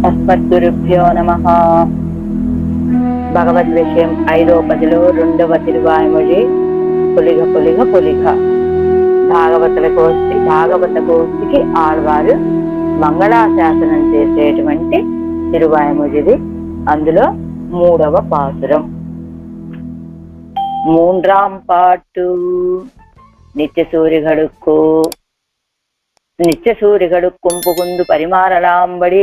అస్మద్గురుభ్యో నమః. భగవద్ విషయం 5వ పదిలో 2వ తిరువాయుమొഴി పులిగ పులిగ పులిగ. భాగవత గోష్ఠికి ఆళ్వారు మంగళాశాసనం చేసేటువంటి తిరువాయుమొழிది. అందులో 3వ పాసురం. மூன்றாம் பாட்டு. நித்திய சூரிகளுக்கும் புகுந்து பரிமாறலாம்படி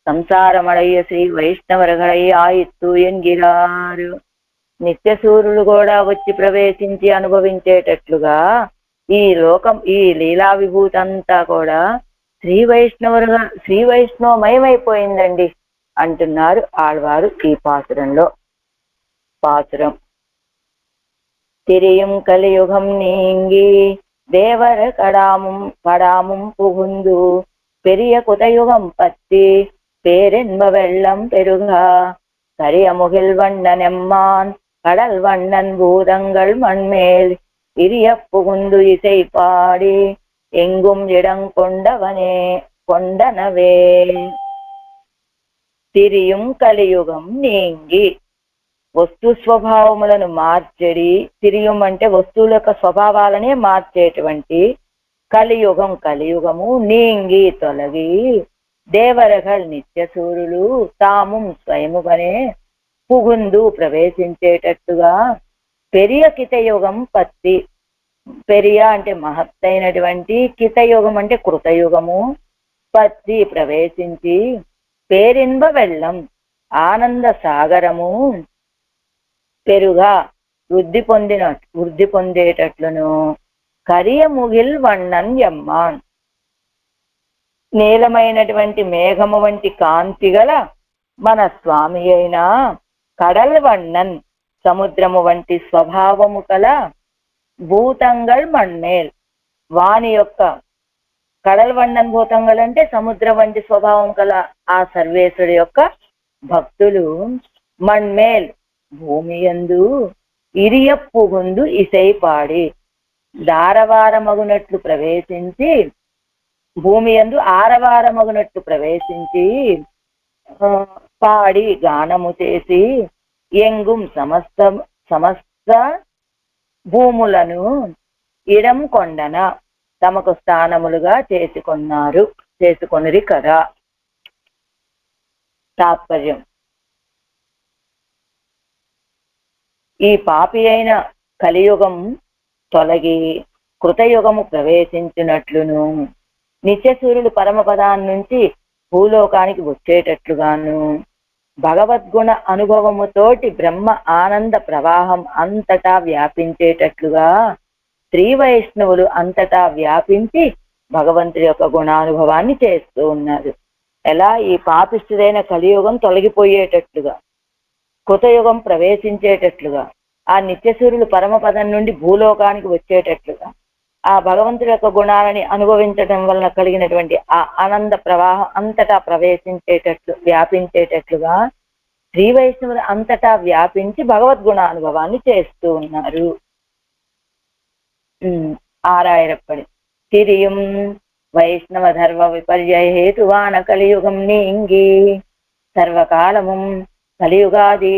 సంసారమడయ్య శ్రీ వైష్ణవరగడై ఆయిత్తు ఎన్గిరారు. నిత్య సూర్యులు కూడా వచ్చి ప్రవేశించి అనుభవించేటట్లుగా ఈ లోకం, ఈ లీలా విభూతి అంతా కూడా శ్రీ వైష్ణవమయమైపోయిందండి అంటున్నారు ఆళ్వారు ఈ పాసురంలో. పాసురం: திரியும் கலியுகம் நீங்கி தேவர் கடாமும் புகுந்து பெரிய குதயுகம் பத்தி பேரென்ப வெள்ளம் பெருகா கரியமுகில் வண்ணன் எம்மான் கடல் வண்ணன் பூதங்கள் மண்மேல் இரிய புகுந்து இசை பாடி எங்கும் கொண்டனவே. తిరియం కలియుగం నీంగి, వస్తు స్వభావములను మార్చడి, తిరియం అంటే వస్తువుల యొక్క స్వభావాలనే మార్చేటువంటి కలియుగము నీంగి తొలగి దేవరగల్ నిత్య సూర్యులు తాము స్వయముగానే పుగుందు ప్రవేశించేటట్టుగా పెరియ కితయుగం పత్తి, పెరియ అంటే మహత్తైనటువంటి, కితయుగం అంటే కృతయుగము, పత్తి ప్రవేశించి పేరిన్బ వెల్లం ఆనంద సాగరము పెరుగా వృద్ధి పొందేటట్లును కరియముగిల్ వన్నన్ యమ్మాన్ నీలమైనటువంటి మేఘము వంటి కాంతి గల మన స్వామి అయిన కడల్ వన్నన్ సముద్రము వంటి స్వభావము కల భూతంగల్ మణ్మేల్ వాని యొక్క కడల్ వన్నన్ భూతంగల్ అంటే సముద్రం వంటి స్వభావం కల ఆ సర్వేశ్వరుడి యొక్క భక్తులు మణ్మేల్ భూమి యందు ఇరియ పుగుందు ఇసై పాడి దారవారమగునట్లు ప్రవేశించి, భూమి యందు ఆరవారమగునట్లు ప్రవేశించి పాడి గానము చేసి ఎంగుం సమస్త భూములను ఇడం కొండన తమకు స్థానములుగా చేసుకొనిరి కదా. తాత్పర్యం: ఈ పాపి అయిన కలియుగం తొలగి కృతయుగము ప్రవేశించినట్లును, నిత్యసూర్యులు పరమపదాన్ని నుంచి భూలోకానికి వచ్చేటట్లుగాను, భగవద్గుణ అనుభవముతోటి బ్రహ్మ ఆనంద ప్రవాహం అంతటా వ్యాపించేటట్లుగా శ్రీ వైష్ణవులు అంతటా వ్యాపించి భగవంతుడి యొక్క గుణానుభవాన్ని చేస్తూ ఉన్నారు. ఎలా? ఈ పాపిష్ఠుడైన కలియుగం తొలగిపోయేటట్లుగా, కృతయుగం ప్రవేశించేటట్లుగా, ఆ నిత్యసూర్యులు పరమపదం నుండి భూలోకానికి వచ్చేటట్లుగా, ఆ భగవంతుడి యొక్క గుణాలని అనుభవించడం వలన కలిగినటువంటి ఆ ఆనంద ప్రవాహం అంతటా వ్యాపించేటట్లుగా శ్రీ వైష్ణవులు అంతటా వ్యాపించి భగవద్గుణానుభవాన్ని చేస్తూ ఉన్నారు. ఆరాయరప్పడి: తిరియం వైష్ణవ ధర్మ విపర్య హేతువాన కలియుగం నీంగి సర్వకాలముం కలియుగాది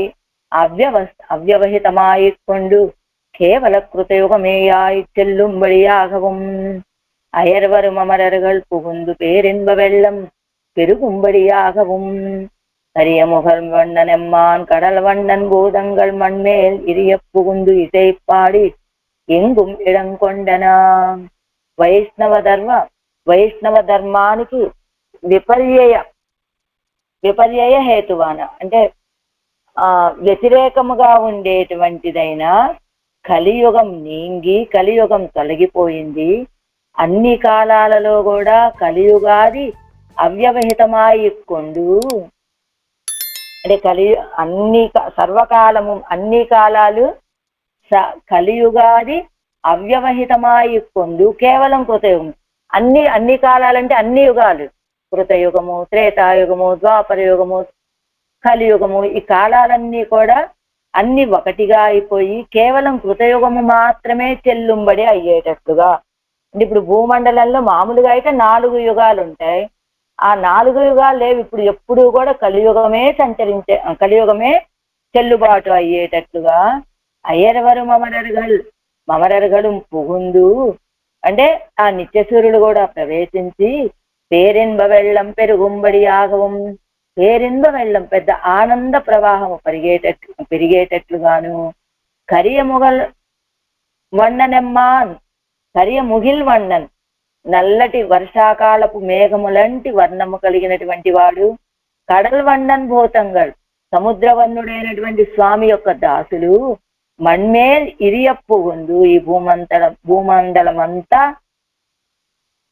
அவ்வவஹிதமாயிக்கொண்டு கேவல கிருதயுகமேயாய் செல்லும்படியாகவும் அயர்வரும் அமரர்கள் புகுந்து பேரின்ப வெள்ளம் பெருகும்படியாகவும் அரியமுகல் வண்ணன் எம்மான் கடல் வண்ணன் பூதங்கள் மண்மேல் இரிய புகுந்து இசை பாடி ఎంగుం ఇడంకొండనా. వైష్ణవ ధర్మానికి విపర్యయ హేతువాన అంటే వ్యతిరేకముగా ఉండేటువంటిదైన కలియుగం నీంగి, కలియుగం తొలగిపోయింది. అన్ని కాలాలలో కూడా కలియుగాది అవ్యవహితమాయికొండు అంటే సర్వకాలము అన్ని కాలాలు కలియుగాది అవ్యవహితమాయికొండు కేవలం కృతయుగం. అన్ని కాలాలంటే అన్ని యుగాలు, కృతయుగము, త్రేతాయుగము, ద్వాపరయుగము, కలియుగము, ఈ కాలాలన్నీ కూడా అన్ని ఒకటిగా అయిపోయి కేవలం కృతయుగము మాత్రమే చెల్లుంబడి అయ్యేటట్లుగా. అంటే ఇప్పుడు భూమండలంలో మామూలుగా అయితే 4 యుగాలు ఉంటాయి. ఆ 4 యుగాలు లేవు ఇప్పుడు. ఎప్పుడు కూడా కలియుగమే చెల్లుబాటు అయ్యేటట్లుగా అయ్యరవరు మమరరుగలు పుగుందు అంటే ఆ నిత్యసూరుడు కూడా ప్రవేశించి పేరెన్బ వెళ్ళం పెరుగుంబడి ఆగవం, పేరెన్బ వెళ్ళం పెద్ద ఆనంద ప్రవాహము పెరిగేటట్లుగాను, కరియ ముగిల్ వన్నన్ నల్లటి వర్షాకాలపు మేఘములంటి వర్ణము కలిగినటువంటి వాడు, కడల్ వన్నన్ భూతంగల్ సముద్రవర్ణుడైనటువంటి స్వామి యొక్క దాసులు, మణ్మేల్ ఇరియప్పు ఉందు ఈ భూమండలమంతా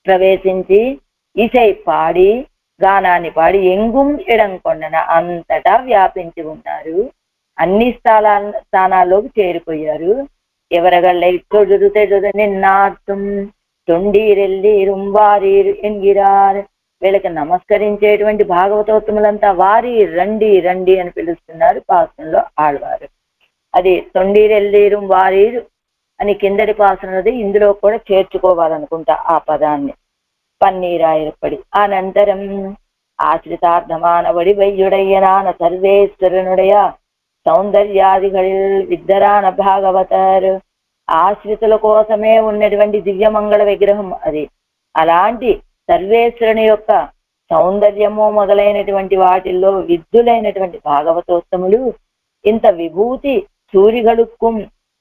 ప్రవేశించి ఇసై పాడి గానాన్ని పాడి ఎంగుం ఎడంకొండన అంతటా వ్యాపించి ఉన్నారు. అన్ని స్థానాల్లోకి చేరిపోయారు. ఎవరగళ్ళై నిన్నార్తం తొండీరెల్లీరుం వారీరు ఎన్గిరార్, వీళ్ళకి నమస్కరించేటువంటి భాగవతోత్తములంతా వారి రండి రండి అని పిలుస్తున్నారు పాసంలో ఆళ్వారు. అది తొండీరెల్లీరుం వారీరు అని కిందటి పాసనది ఇందులో కూడా చేర్చుకోవాలనుకుంటా ఆ పదాన్ని. పన్నీరాయపడి అనంతరం ఆశ్రితార్థమానవడి వైయుడయ్యనాన సర్వేశ్వరనుడయ సౌందర్యాదిகளில் విద్దరాన భాగవతర్, ఆశ్రితుల కోసమే ఉన్నటువంటి దివ్యమంగళ విగ్రహం అది. అలాంటి సర్వేశ్వరుని యొక్క సౌందర్యము మొదలైనటువంటి వాటిల్లో విద్యులైనటువంటి భాగవతోత్తములు ఇంత విభూతి సూరిగడుక్కుం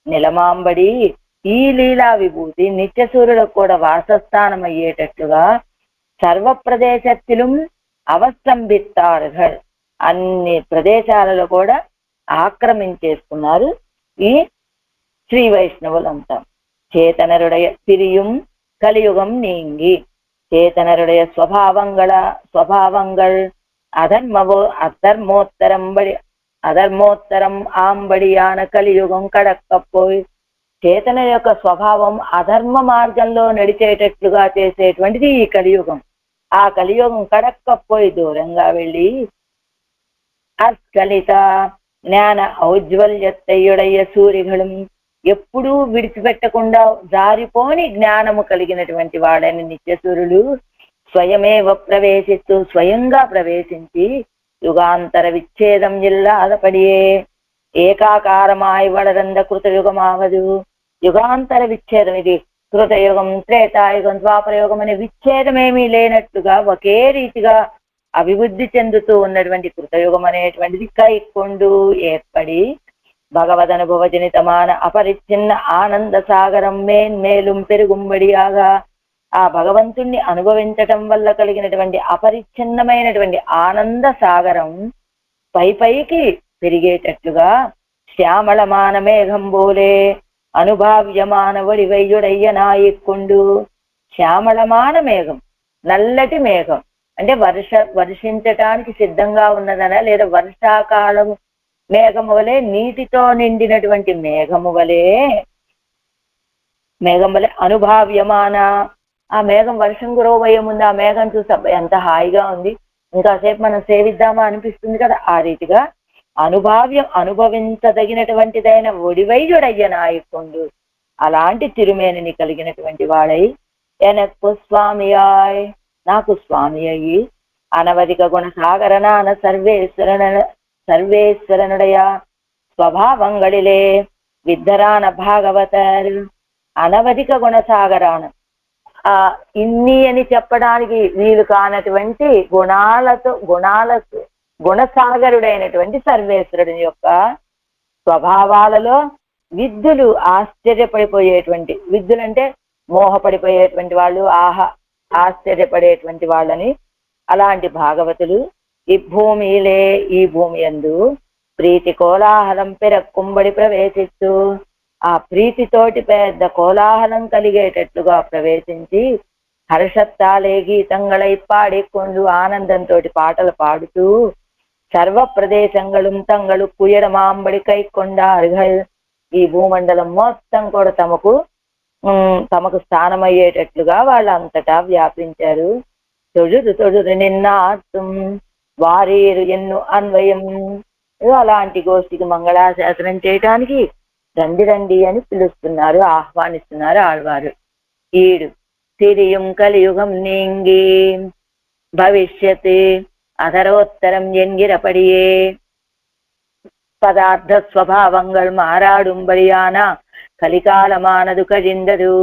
నిలమాంబడి, ఈ లీలా విభూతి నిత్యసూరులకు కూడా వాసస్థానం అయ్యేటట్లుగా సర్వ ప్రదేశத்திலும் అవస్తంభిత్తారుగల్ అన్ని ప్రదేశాలలో కూడా ఆక్రమించేసుకున్నారు ఈ శ్రీ వైష్ణవులంతా. చేతనరుడయ తిరియుం కలియుగం నీంగి, చేతనరుడయ స్వభావంగల్ అధర్మోత్తరం ఆంబడియాన కలియుగం కడక్కపోయి, చేతన యొక్క స్వభావం అధర్మ మార్గంలో నడిచేటట్లుగా చేసేటువంటిది ఈ కలియుగం. ఆ కలియుగం కడక్కపోయి దూరంగా వెళ్ళి అస్కలిత జ్ఞాన ఔజ్వల్యత్తయ్యుడయ్య సూర్యుగళం ఎప్పుడూ విడిచిపెట్టకుండా జారిపోని జ్ఞానము కలిగినటువంటి వాడని నిత్యసూరులు స్వయమేవ ప్రవేశిస్తూ స్వయంగా ప్రవేశించి యుగాంతర విచ్ఛేదం ఇల్లాదపడియే ఏకాకారమాయి వడరంద కృతయుగమావదు. యుగాంతర విచ్ఛేదం, ఇది కృతయుగం త్రేతాయుగం ద్వాపరయుగం అనే విచ్ఛేదమేమీ లేనట్టుగా ఒకే రీతిగా అభివృద్ధి చెందుతూ ఉన్నటువంటి కృతయుగం అనేటువంటిది కైకొండు ఏర్పడి భగవదనుభవ జనితమాన అపరిచ్ఛిన్న ఆనంద సాగరం మేన్మేలుం పెరుగుంబడియాగా ఆ భగవంతుణ్ణి అనుభవించటం వల్ల కలిగినటువంటి అపరిచ్ఛిన్నమైనటువంటి ఆనంద సాగరం పైకి పెరిగేటట్లుగా శ్యామళమాన మేఘం బోలే అనుభావ్యమాన వడివయ్యుడయ్య నాయకుండు. శ్యామళమాన మేఘం, నల్లటి మేఘం అంటే వర్షించటానికి సిద్ధంగా ఉన్నదన, లేదా వర్షాకాలము మేఘము వలె నీటితో నిండినటువంటి మేఘము వలె అనుభావ్యమాన, ఆ మేఘం వర్షం కురవబోయే ముందు ఆ మేఘం చూసి ఎంత హాయిగా ఉంది, ఇంకాసేపు మనం సేవిద్దామా అనిపిస్తుంది కదా. ఆ రీతిగా అనుభవించదగినటువంటిదైన ఒడివైయుడయ్య నాయకుండు, అలాంటి తిరుమేనిని కలిగినటువంటి వాడై ఎనక్కు స్వామియాయ్ నాకు స్వామి అయ్యి అనవధిక గుణసాగరనాన సర్వేశ్వరనుడయ స్వభావంగళిలే విద్ధరాన భాగవతర్. అనవధిక గుణసాగరాన, ఇన్ని అని చెప్పడానికి వీలు కానటువంటి గుణసాగరుడైనటువంటి సర్వేశ్వరుడి యొక్క స్వభావాలలో విద్యులు ఆశ్చర్యపడిపోయేటువంటి, విద్యులంటే మోహపడిపోయేటువంటి వాళ్ళు, ఆశ్చర్యపడేటువంటి వాళ్ళని, అలాంటి భాగవతులు ఈ భూమి యందు ప్రీతి కోలాహలం పెరక్కుంబడి ప్రవేశిస్తూ ఆ ప్రీతితోటి పెద్ద కోలాహలం కలిగేటట్లుగా ప్రవేశించి హర్షత్తాలే గీతంగళై పాడికొండు ఆనందంతో పాటలు పాడుతూ సర్వ ప్రదేశంగళం తంగళు కుయడమాంబడి కైకొండారుగల్ ఈ భూమండలం మొత్తం కూడా తమకు స్థానమయ్యేటట్లుగా వాళ్ళంతటా వ్యాపించారు. తొడురు నిన్నార్తం వారీరు ఎన్ను అన్వయం. అలాంటి గోష్ఠికి మంగళాశాసనం చేయటానికి రండి రండి అని పిలుస్తున్నారు, ఆహ్వానిస్తున్నారు ఆళ్వారు. 7 తిరియుం కలియుగం నీంగి భవిష్యత్ అధరోత్తరం என்கிறபடியே பதார்த்த ஸ்வபாவங்கள் மாறாடும்படியான కలికాలమానదు కజిందదు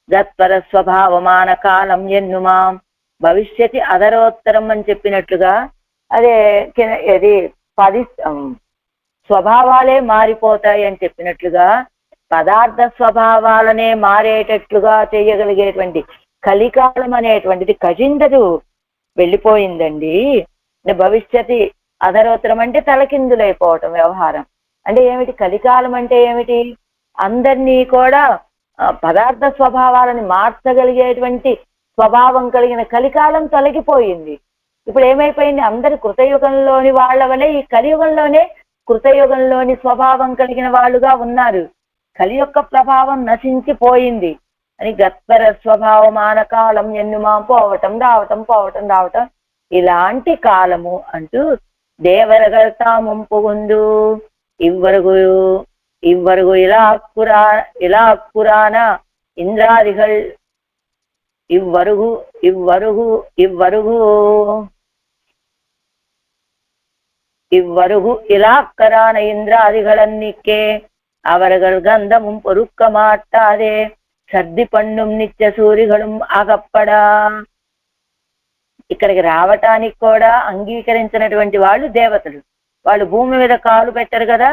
దత్పర స్వభావమాన కాలం ఎన్నుమాం భవిష్యతి అధరోత్తరం అని చెప్పినట్లుగా అదే అది 10 స్వభావాలే మారిపోతాయి అని చెప్పినట్లుగా పదార్థ స్వభావాలనే మారేటట్లుగా చేయగలిగేటువంటి కలికాలం అనేటువంటిది కజిందదు వెళ్ళిపోయిందండి. భవిష్యతి అధరోత్తరం అంటే తలకిందులైపోవటం వ్యవహారం అంటే ఏమిటి? కలికాలం అంటే ఏమిటి? అందరినీ కూడా పదార్థ స్వభావాలని మార్చగలిగేటువంటి స్వభావం కలిగిన కలికాలం తొలగిపోయింది. ఇప్పుడు ఏమైపోయింది? అందరు కృతయుగంలోని వాళ్ళ వలె ఈ కలియుగంలోనే కృతయుగంలోని స్వభావం కలిగిన వాళ్ళుగా ఉన్నారు. కలి యొక్క ప్రభావం నశించిపోయింది అని గత్పర స్వభావమాన కాలం ఎన్నుమా పోవటం రావటం పోవటం రావటం ఇలాంటి కాలము అంటూ దేవరగల్తా ముంపుగుందు ఇవ్వరుగు ఇలా పురాణ ఇంద్రాదిகள் இவ்வருகு இலாக்கரான இந்திராதிகளன்னிக்கே அவர்கள் கந்தமும் பொறுக்க மாட்டாதே సర్ది పండుం నిత్య సూరిகளும் అగప్పడా. ఇక్కడికి రావటానికి కూడా అంగీకరించినటువంటి వాళ్ళు దేవతలు. వాళ్ళు భూమి మీద కాలు పెట్టరు కదా.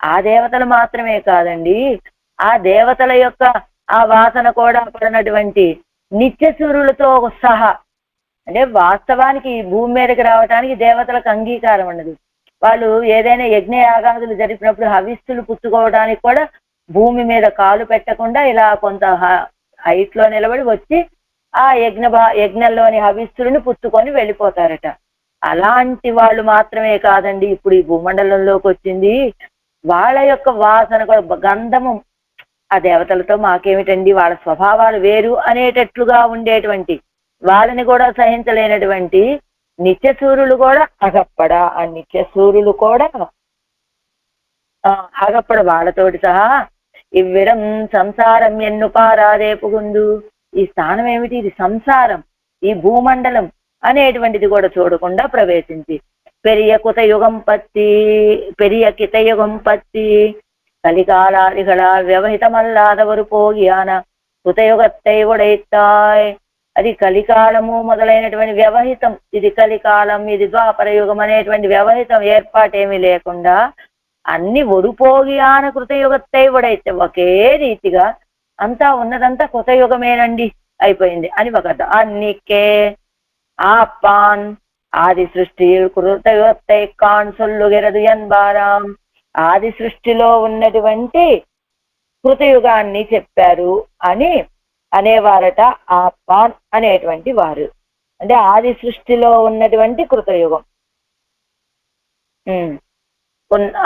ఆ దేవతలు మాత్రమే కాదండి, ఆ దేవతల యొక్క ఆ వాసన కూడా పడినటువంటి నిత్య సూర్యులతో సహా. అంటే వాస్తవానికి ఈ భూమి మీదకి రావటానికి దేవతలకు అంగీకారం ఉండదు. వాళ్ళు ఏదైనా యజ్ఞయాగాదులు జరిపినప్పుడు హవిస్సులు పుచ్చుకోవడానికి కూడా భూమి మీద కాలు పెట్టకుండా ఇలా కొంత హైట్ లో నిలబడి వచ్చి ఆ యజ్ఞంలోని హవిస్సులను పుచ్చుకొని వెళ్ళిపోతారట. అలాంటి వాళ్ళు మాత్రమే కాదండి ఇప్పుడు ఈ భూమండలంలోకి వచ్చింది. వాళ్ళ యొక్క వాసన కూడా గంధము. ఆ దేవతలతో మాకేమిటండి, వాళ్ళ స్వభావాలు వేరు అనేటట్లుగా ఉండేటువంటి వాళ్ళని కూడా సహించలేనటువంటి నిత్య సూర్యులు కూడా అగప్పడ. ఆ నిత్య సూర్యులు కూడా అగప్పడ వాళ్ళతోటి సహా ఇవ్విరం సంసారం ఎన్ను పారాదేపుగుందు. ఈ స్థానం ఏమిటి? ఇది సంసారం, ఈ భూమండలం అనేటువంటిది కూడా చూడకుండా ప్రవేశించి పెరియ కితయుగం పత్తి కలికాలాదిగళ వ్యవహితమల్లాదవరు పోగియాన కుతయుగత్తై ఉడైతాయ్. అది కలికాలము మొదలైనటువంటి వ్యవహితం. ఇది కలికాలం, ఇది ద్వాపర యుగం అనేటువంటి వ్యవహితం ఏర్పాటేమీ లేకుండా అన్ని ఒడిపోగియాన కృతయుగత్తై ఉడైతే ఒకే రీతిగా అంతా ఉన్నదంతా కృతయుగమేనండి అయిపోయింది అని ఒక అన్నికే ఆపాన్ ఆది సృష్టి కృతయుగత్తై కాన్ సొల్లుగెరదు ఎన్బారాం. ఆది సృష్టిలో ఉన్నటువంటి కృతయుగాన్ని చెప్పారు అని అనేవారట ఆపాన్ అనేటువంటి వారు. అంటే ఆది సృష్టిలో ఉన్నటువంటి కృతయుగం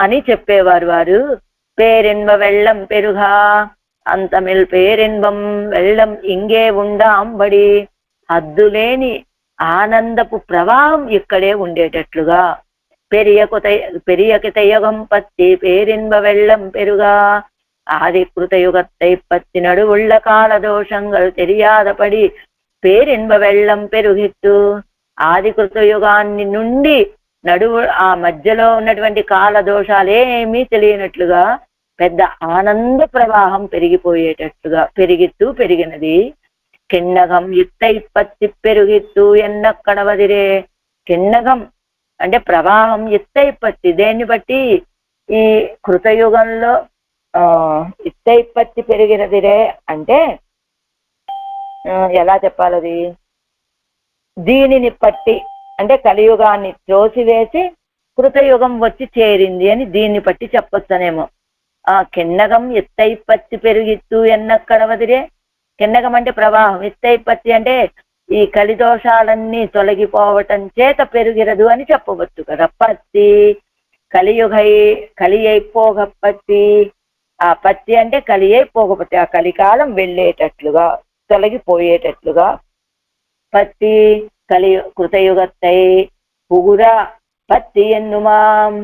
అని చెప్పేవారు వారు. పేరెన్బ వెள்ளం పెరుగా అంతమిల్ పేరెన్బం వెள்ளం ఇంగే ఉండాంబడి. హద్దులేని ఆనందపు ప్రవాహం ఇక్కడే ఉండేటట్లుగా పెరియ కితయుగం పత్తి పేరెన్బ వెள்ளం పెరుగా ఆది కృతయుగత్తై పత్తి నడువుళ్ళ కాల దోషంగల్ తెలియాదపడి పేరెన్బ వెள்ளం పెరుగిత్తు. ఆది కృతయుగాన్ని నుండి నడువు ఆ మధ్యలో ఉన్నటువంటి కాల దోషాలేమీ తెలియనట్లుగా పెద్ద ఆనంద ప్రవాహం పెరిగినది. కిన్నగం యుత్తై పత్తి పెరుగిత్తు ఎన్నక్కడవదిరే. కిన్నగం అంటే ప్రవాహం యుత్తై పత్తి. దేన్ని బట్టి? ఈ కృతయుగంలో ఇత్తైపత్తి పెరిగినదిరే అంటే ఎలా చెప్పాలది? దీనిని పట్టి అంటే కలియుగాన్ని త్రోసివేసి కృతయుగం వచ్చి చేరింది అని దీన్ని బట్టి చెప్పొచ్చనేమో. కిన్నగం ఎత్తైపత్తి పెరిగిత్తు ఎన్నక్కడవదిరే. కిన్నగం అంటే ప్రవాహం, ఎత్తైపత్తి అంటే ఈ కలిదోషాలన్నీ తొలగిపోవటం చేత పెరిగిరదు అని చెప్పవచ్చు కదా. పత్తి కలి అయిపోగపత్తి. ఆ పత్తి అంటే కలి అయిపోగపత్తి, ఆ కలికాలం వెళ్ళేటట్లుగా తొలగిపోయేటట్లుగా. పత్తి కృతయుగత్తై పుగుర పత్తి ఎన్నుమాం.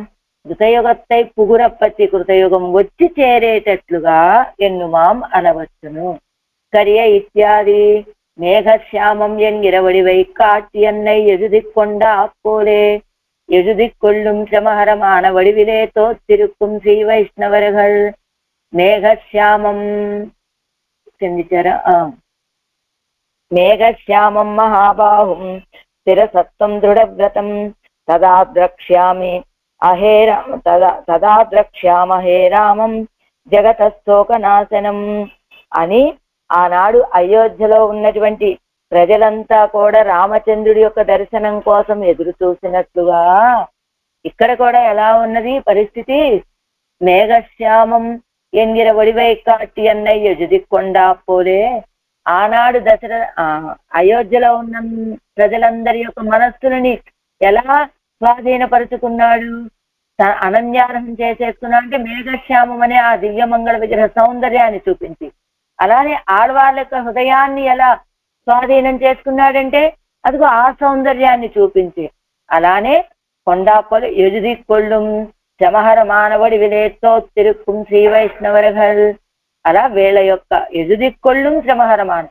కృతయుగత్తై పుగుర పత్తి కృతయుగం వచ్చి చేరేటట్లుగా ఎన్నుమాం అనవచ్చును. కరియ ఇత్యాది மேகசியாமம் என்கிற வடிவை காட்டி என்னை எழுதிக்கொண்டா போலே எழுதிக்கொள்ளும் சிரமகரமான வடிவிலே தோற்றிருக்கும் ஸ்ரீ வைஷ்ணவர்கள். மேகசியாமம் சிந்திச்சாரா? மேகசியாமம் மகாபாகும் ஸ்திரசத்வம் திருடவிரதம் ததா திரக்ஷ்யாமி తదా ద్రక్ష్యామహే రామం జగతశోకనాశనం అని ఆనాడు అయోధ్యలో ఉన్నటువంటి ప్రజలంతా కూడా రామచంద్రుడి యొక్క దర్శనం కోసం ఎదురు చూసినట్లుగా ఇక్కడ కూడా ఎలా ఉన్నది పరిస్థితి? మేఘశ్యామం ఎంగిర ఒడివై కాటి అన్నై ఎజుదిక్కొండా పోలే. ఆనాడు అయోధ్యలో ఉన్న ప్రజలందరి యొక్క మనస్సులని ఎలా స్వాధీనపరుచుకున్నాడు, అనన్యారహం చేసేసుకున్నాడు అంటే మేఘశ్యామం అనే ఆ దివ్యమంగళ విగ్రహ సౌందర్యాన్ని చూపించి, అలానే ఆడవాళ్ళ యొక్క హృదయాన్ని ఎలా స్వాధీనం చేసుకున్నాడంటే అదిగో ఆ సౌందర్యాన్ని చూపించి, అలానే కొండాపలు ఎదుదికొళ్ళుం చమహర మానవడి విలేతో తిరుక్కుం శ్రీ వైష్ణవరగల్, అలా వీళ్ళ యొక్క ఎదుదికొళ్ళుం శ్రమహరమాన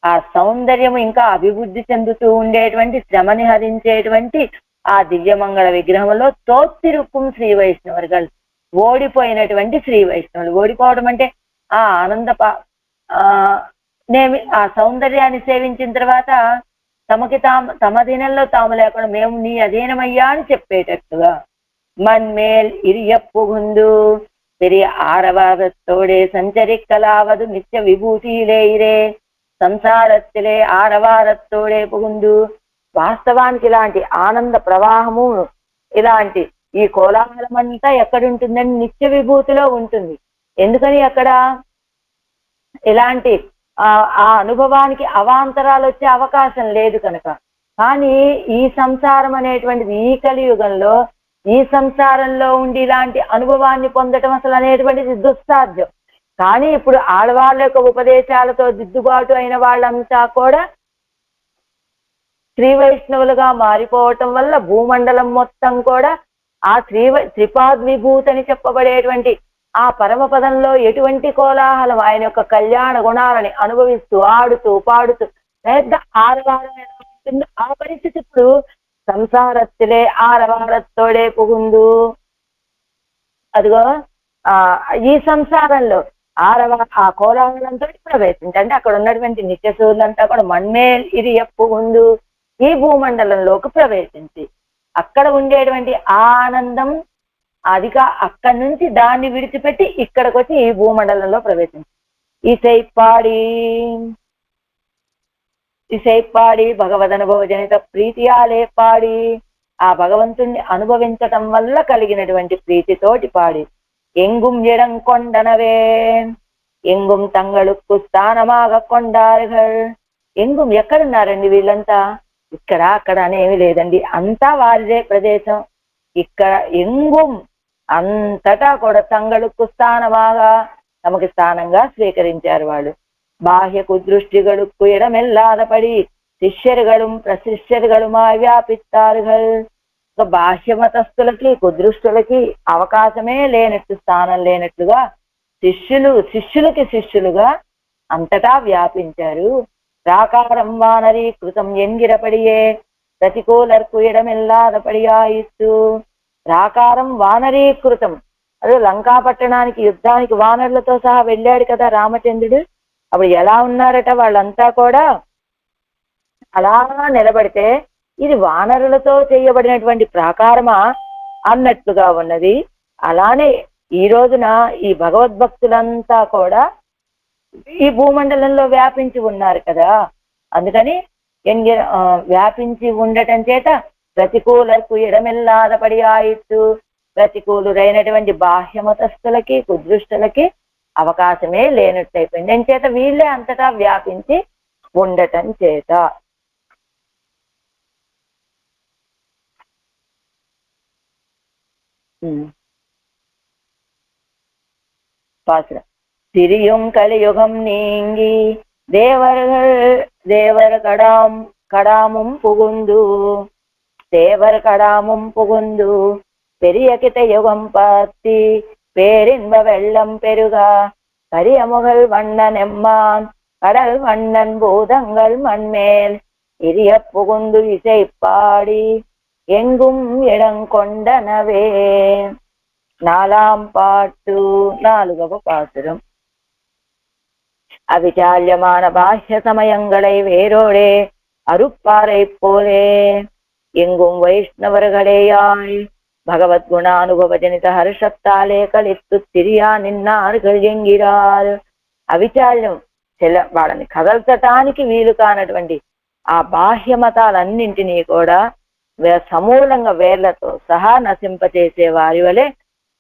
ఆ సౌందర్యము ఇంకా అభివృద్ధి చెందుతూ ఉండేటువంటి శ్రమని హరించేటువంటి ఆ దివ్యమంగళ విగ్రహంలో తోత్తిరుక్కుం శ్రీ వైష్ణవர்கள், ఓడిపోయినటువంటి శ్రీ వైష్ణవులు. ఓడిపోవడం అంటే ఆ ఆనంద ఆ సౌందర్యాన్ని సేవించిన తర్వాత తమ దినంలో తాము లేకుండా మేము నీ అధీనమయ్యా అని చెప్పేటట్టుగా. మన్మేల్ ఇరియప్పుగుందు పెరియ ఆరవారత్తోడే సంచరిక్కలావదు నిత్య విభూతిలే ఇరే సంసారత్తిలే ఆరవారత్తోడే పుగుందు. వాస్తవానికి ఇలాంటి ఆనంద ప్రవాహము, ఇలాంటి ఈ కోలాహలం అంతా ఎక్కడుంటుందని నిత్య విభూతిలో ఉంటుంది. ఎందుకని అక్కడ ఇలాంటి ఆ అనుభవానికి అవాంతరాలు వచ్చే అవకాశం లేదు కనుక. కానీ ఈ సంసారం అనేటువంటిది ఈ కలియుగంలో, ఈ సంసారంలో ఉండి ఇలాంటి అనుభవాన్ని పొందటం అసలు అనేటువంటిది దుస్సాధ్యం. కానీ ఇప్పుడు ఆడవాళ్ళ యొక్క ఉపదేశాలతో దిద్దుబాటు అయిన వాళ్ళంతా కూడా శ్రీ వైష్ణవులుగా మారిపోవటం వల్ల భూమండలం మొత్తం కూడా ఆ త్రిపాద్విభూతి అని చెప్పబడేటువంటి ఆ పరమపదంలో ఎటువంటి కోలాహలం, ఆయన యొక్క కళ్యాణ గుణాలని అనుభవిస్తూ ఆడుతూ పాడుతూ పెద్ద ఆరవారం ఎలా ఉంటుందో ఆ పరిస్థితి ఇప్పుడు సంసారత్తులే ఆరవారత్తోడే పుగుందు. అదిగో ఈ సంసారంలో ఆ కోలాహలంతో ప్రవేశించి, అంటే అక్కడ ఉన్నటువంటి నిత్యసూర్యులంతా కూడా మన్మేల్ ఇది ఎప్పుగుందు ఈ భూమండలంలోకి ప్రవేశించి అక్కడ ఉండేటువంటి ఆనందం అదిగా అక్కడి నుంచి దాన్ని విడిచిపెట్టి ఇక్కడికి వచ్చి ఈ భూమండలంలో ప్రవేశించి ఇసైపాడి భగవదనుభవ జనిత ప్రీతియాలే పాడి, ఆ భగవంతుణ్ణి అనుభవించటం వల్ల కలిగినటువంటి ప్రీతితోటి పాడి. ఎంగుం ఎడం కొండనవే ఎంగుం తంగళుక్కు స్థానమాగ కొండారుగల్. ఎంగుం ఎక్కడున్నారండి వీళ్ళంతా? ఇక్కడ అక్కడ అనేమి లేదండి, అంతా వారిదే ప్రదేశం. ఇక్కడ ఎంగుం అంతటా కూడా తంగళుక్కు స్థానమాగా తమకి స్థానంగా స్వీకరించారు వాళ్ళు. బాహ్య కుదృష్టిగళుక్కు ఎడమెల్లాదపడి శిష్యరుగళం ప్రశిష్యరుగళుమా వ్యాపిత్తారుగల్. బాహ్య మతస్థులకి కుదృష్టులకి అవకాశమే లేనట్టు, స్థానం లేనట్లుగా శిష్యులకి శిష్యులుగా అంతటా వ్యాపించారు. రాకారం వానరీకృతం ఎంగిరపడియే ప్రతికూలర్కు ఎడమెల్లాదపడియాయిస్తూ. రాకారం వానరీకృతం, అదే లంకా పట్టణానికి యుద్ధానికి వానరులతో సహా వెళ్ళాడు కదా రామచంద్రుడు. అప్పుడు ఎలా ఉన్నారట వాళ్ళంతా కూడా? అలా నిలబడితే ఇది వానరులతో చేయబడినటువంటి ప్రాకారమా అన్నట్లుగా ఉన్నది. అలానే ఈ రోజున ఈ భగవద్భక్తులంతా కూడా ఈ భూమండలంలో వ్యాపించి ఉన్నారు కదా. అందుకని వ్యాపించి ఉండటం చేత ప్రతికూలకు ఎడమెల్లాదపడి ఆయిత్తు, ప్రతికూలురైనటువంటి బాహ్యమతస్థులకి కుదృష్టులకి అవకాశమే లేనట్టయిపోయింది. దాని చేత వీళ్ళే అంతటా వ్యాపించి ఉండటం చేత திரியும் கலியுகம் நீங்கி தேவர் கடாமும் புகுந்து பெரிய கிட்ட யுகம் பார்த்தி பேரின்ப வெள்ளம் பெருகா கரியமுகல் வண்ணன் எம்மான் கடல் வண்ணன் பூதங்கள் மண்மேல் எரிய புகுந்து இசை பாடி எங்கும் இடங்கொண்டனவே. 4ஆம் பாட்டு 4వ பாசுரம். அவிச்சால்யமான பாஹ்ய சமயங்களை வேரோடே அருப்பாறை போலே எங்கும் வைஷ்ணவர்களேயாய் பகவத்குண அனுபவ ஜனித ஹர்ஷத்தாலே கழித்து திரியா నిన్నాர்கள் ఎంగిరార్. అవిచాల్యం వాళ్ళని కదల్చటానికి వీలు కానటువంటి ఆ బాహ్య మతాలన్నింటినీ కూడా సమూలంగా వేర్లతో సహా నశింపచేసే వారి వలె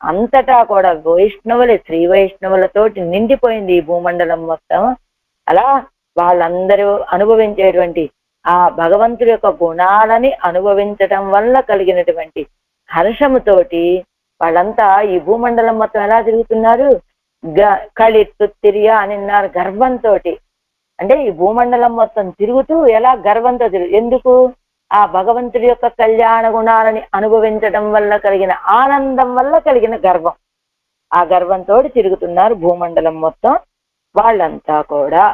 అంతటా కూడా వైష్ణవులే, శ్రీ వైష్ణవులతోటి నిండిపోయింది ఈ భూమండలం మొత్తం. అలా వాళ్ళందరూ అనుభవించేటువంటి ఆ భగవంతుడి యొక్క గుణాలని అనుభవించటం వల్ల కలిగినటువంటి హర్షముతోటి వాళ్ళంతా ఈ భూమండలం మొత్తం ఎలా తిరుగుతున్నారు? కళిత్తు తిరియా నిన్నారు, గర్వంతో. అంటే ఈ భూమండలం మొత్తం తిరుగుతూ ఎలా గర్వంతో ఎందుకు? ఆ భగవంతుడి యొక్క కళ్యాణ గుణాలని అనుభవించడం వల్ల కలిగిన ఆనందం వల్ల కలిగిన గర్వం. ఆ గర్వంతో తిరుగుతున్నారు భూమండలం మొత్తం వాళ్ళంతా కూడా.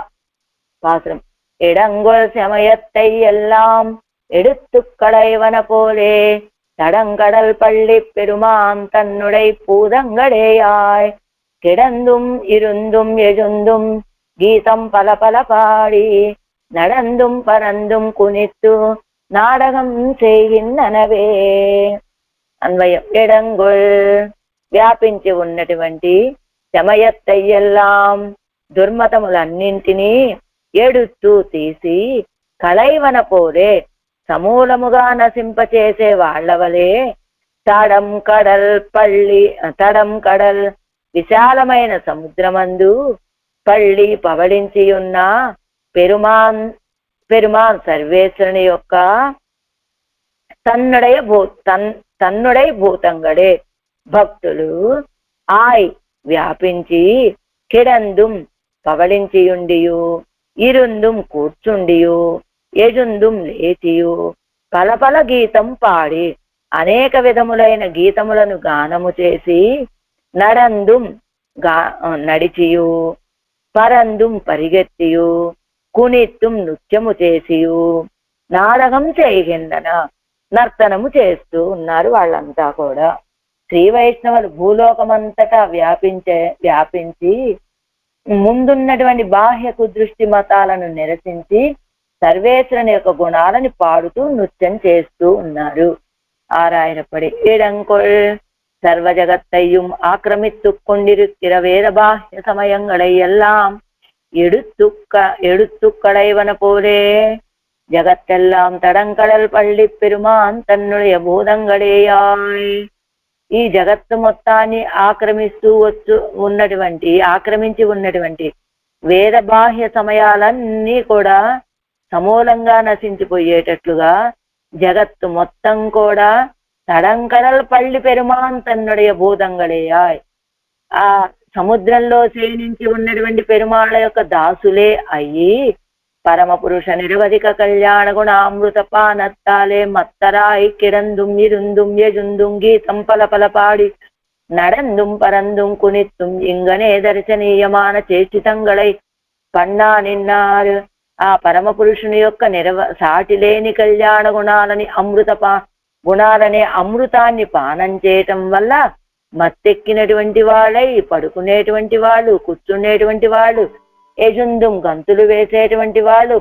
பாசுரம். இடங்கொள் சமயத்தை எல்லாம் எடுத்து களைவன போலே தடங்கடல் பள்ளி பெருமான் தன்னுடை பூதங்களேயாய் கிடந்தும் இருந்தும் எழுந்தும் கீதம் பல பல பாடி நடந்தும் பறந்தும் குனித்து நாடகம் செய்கின்றనవే. అన్వయం. ఎడంగొల్ వ్యాపించి ఉన్నటువంటి సమయత్తై ఎల్లాం దుర్మతములన్నింటినీ ఎడుతూ తీసి కళైవన పోలే సమూలముగా నశింపచేసే వాళ్ల వలె తడం కడల్ విశాలమైన సముద్రమందు పళ్ళి పవళించి ఉన్న పెరుమాన్ సర్వేశ్వరుని యొక్క తన్నుడై భూతంగడే భక్తులు ఆయ్ వ్యాపించి కిడందుం పవళించియుండియు ఇరుందుం కూర్చుండియు ఎజుందుం లేచియు పలపల గీతం పాడి అనేక విధములైన గీతములను గానము చేసి నడందుం నడిచియు పరందుం పరిగెత్తియు కునిత్తుం నృత్యము చేసియు నాటకం చేయగిందన నర్తనము చేస్తూ ఉన్నారు వాళ్ళంతా కూడా. శ్రీ వైష్ణవులు భూలోకమంతటా వ్యాపించి ముందున్నటువంటి బాహ్య కుదృష్టి మతాలను నిరసించి సర్వేశ్వరుని యొక్క గుణాలని పాడుతూ నృత్యం చేస్తూ ఉన్నారు. ஆறாயிரப்படி இடங்கொள் சர்வ ஜகத்தையும் ஆக்கிரமித்து கொண்டிருக்கிற வேத பாஹ்ய சமயங்களை எல்லாம் எடுத்து களைவன போலே జగత్తెల్లాం తడంకడల్ పళ్ళి పెరుమాన్ తన్నుடைய భూతంగడేయాయ్. ఈ జగత్తు మొత్తాన్ని ఆక్రమించి ఉన్నటువంటి వేద బాహ్య సమయాలన్నీ కూడా సమూలంగా నశించిపోయేటట్లుగా జగత్తు మొత్తం కూడా తడంకడల్ పళ్ళి పెరుమాన్ తన్నుடைய భూతంగడేయాయ్. ఆ సముద్రంలో శయనించి ఉన్నటువంటి పెరుమాళ్ళ యొక్క దాసులే అయ్యి పరమ పురుష నిరవధిక కళ్యాణ గుణామృత పానత్తాలే మత్తరాయి కిడందుం ఇరుందుం యజుందుం గీతం పలపల పాడి நடந்தும் பறந்தும் குனித்தும் இங்கனே దర్శనీయమాన చేష్టితంగళై పన్నా నిన్నారు. ఆ పరమ పురుషుని యొక్క సాటి లేని కళ్యాణ గుణాలనే అమృతాన్ని పానం చేయటం వల్ల మత్తెక్కినటువంటి వాళ్ళై పడుకునేటువంటి వాళ్ళు, కూర్చునేటువంటి వాళ్ళు, యజుందుం గంతులు వేసేటువంటి వాళ్ళు,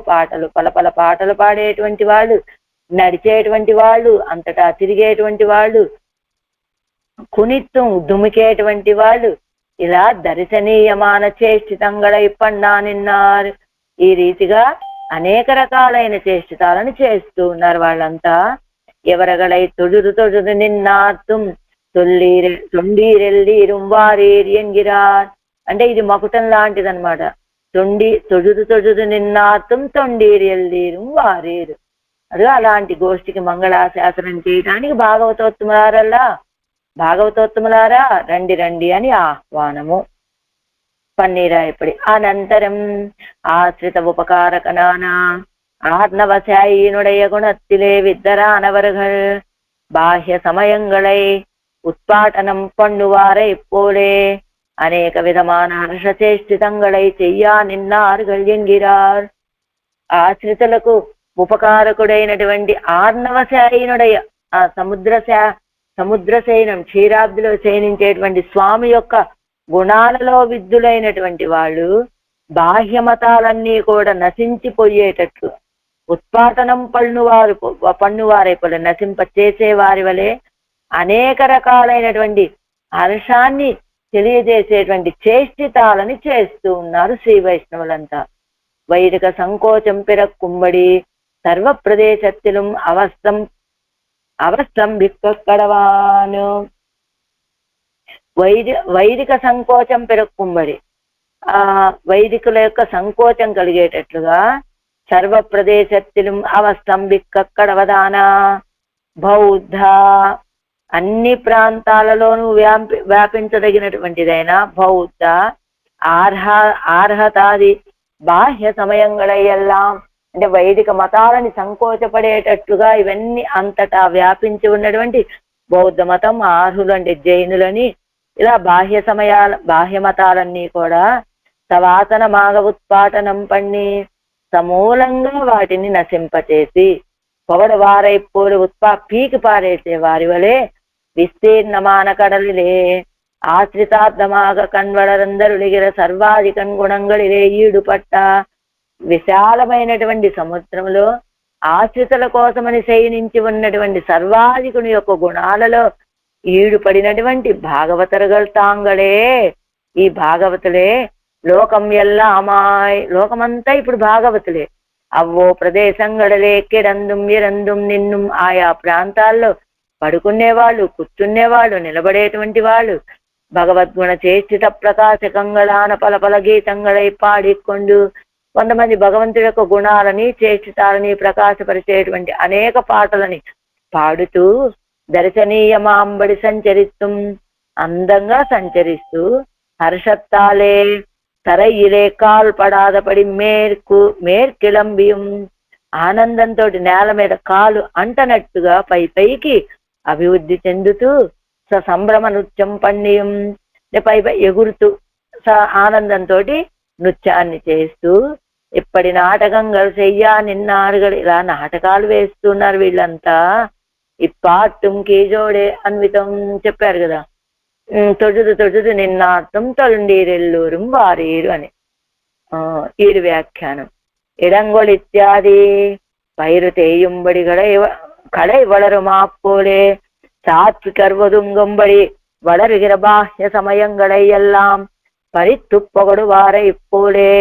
పలపల పాటలు పాడేటువంటి వాళ్ళు, నడిచేటువంటి వాళ్ళు, అంతటా తిరిగేటువంటి వాళ్ళు, కునిత్తు దుమికేటువంటి వాళ్ళు, ఇలా దర్శనీయమాన చేష్టితంగళై పన్నా నిన్నారు. ఈ రీతిగా అనేక రకాలైన చేష్టితాలను చేస్తూ ఉన్నారు వాళ్ళంతా. ఎవరగలై తొడురు నిన్నార్తుం తొండీరెల్లీరుం వారీర్ ఎంగిరార్. అంటే ఇది మకుటం లాంటిదనమాట. తొడురు నిన్నార్తుం తొండీరెల్లీరుం వారీరు. అది అలాంటి గోష్ఠికి మంగళాశాసనం చేయడానికి భాగవతోత్తములారా రండి రండి అని ఆహ్వానము. పన్నీరాయపడి. అనంతరం ఆశ్రిత ఉపకారకనాన ஆர்ணவசாயினுடைய குணத்திலே வித்தரானவர்கள் பாஹ்ய சமயங்களை உத்பாட்டனம் பண்ணுவாரை போலே அநேக விதமான హర్షచేష్టితంగళై చెయ్యా నిన్నారుగల్ ఎంగిరార్. ఆశ్రితులకు ఉపకారకుడైనటువంటి ఆర్ణవశాయినుడయ ఆ సముద్రశయనం క్షీరాబ్దిలో శయనించేటువంటి స్వామి యొక్క గుణాలలో విద్యులైనటువంటి వాళ్ళు బాహ్యమతాలన్నీ కూడా నశించిపోయేటట్లు ఉత్పాటనం పన్నువారైపోలే నశింప చేసే వారి వలె అనేక రకాలైనటువంటి హర్షాన్ని తెలియజేసేటువంటి చేష్టితాలని చేస్తూ ఉన్నారు శ్రీ వైష్ణవులంతా. వైదిక సంకోచం పిరక్కుంబడి సర్వ ప్రదేశத்திலும் అవస్తంభిక్కడవాను. వైదిక సంకోచం పిరక్కుంబడి వైదికుల యొక్క సంకోచం కలిగేటట్లుగా సర్వ ప్రదేశத்திலும் అవస్తంభిక్కడవదానా. బౌద్ధ అన్ని ప్రాంతాలలోనూ వ్యాపించదగినటువంటిదైనా బౌద్ధ ఆర్హతాది బాహ్య సమయంగళయ్యెల్లాం అంటే వైదిక మతాలని సంకోచపడేటట్లుగా ఇవన్నీ అంతటా వ్యాపించి ఉన్నటువంటి బౌద్ధ మతం ఆర్హులు అంటే జైనులని ఇలా బాహ్య మతాలన్నీ కూడా సవాసన మాగ ఉత్పాటనం పన్ని సమూలంగా వాటిని నశింపచేసి పొగడు వారైపోలు పీకి పారేసే వారి వలె విస్తీర్ణమాన కడలిలే ఆశ్రితార్థమాగ కన్వడరందరులిగిర సర్వాది కన్గుణంగళిలే ఈడుపట్ట. విశాలమైనటువంటి సముద్రంలో ఆశ్రితుల కోసమని శయనించి ఉన్నటువంటి సర్వాధికుని యొక్క గుణాలలో ఈడుపడినటువంటి భాగవతరుగల్ తాంగళే ఈ భాగవతులే లోకం ఎల్లామాయ్ లోకమంతా ఇప్పుడు భాగవతులే. అవ్వో ప్రదేశంగడలే కిడందుం ఎరందుం నిన్నుం ఆయా ప్రాంతాల్లో పడుకునేవాళ్ళు కూర్చునేవాళ్ళు నిలబడేటువంటి వాళ్ళు భగవద్గుణ చేష్టిత ప్రకాశకంగళాన పలపల గీతంగళై పాడికొండు. కొంతమంది భగవంతుడి యొక్క గుణాలని చేష్టితాలని ప్రకాశపరిచేటువంటి అనేక పాటలని పాడుతూ దర్శనీయమాంబడి సంచరిస్తూ అందంగా సంచరిస్తూ హర్షత్తాలే తరయిలే కాల్పడాదపడి మేర్కిళంబియం ఆనందంతో నేల మీద కాలు అంటనట్టుగా పైకి అభివృద్ధి చెందుతూ సంభ్రమ నృత్యం పన్నీయం పై ఎగురుతూ ఆనందంతో నృత్యాన్ని చేస్తూ ఇప్పటి నాటకంగా చెయ్యా నిన్నారుగలు ఇలా నాటకాలు వేస్తున్నారు వీళ్ళంతా. ఇప్పాట్టుం కీజోడే అన్వితం చెప్పారు కదా, తొడుదు నిన్నార్థం తొండీరెల్లూరు వారీరు అని ఈరు వ్యాఖ్యానం. ఇడంగొళ్ ఇత్యాది పైరు తేయుంబడి கடை வளருமாப்போலே சாத்விகர்வதுங்கம்படி வளருகிற பாஹ்ய சமயங்களை எல்லாம் பறித்து పొగడువారై పోలే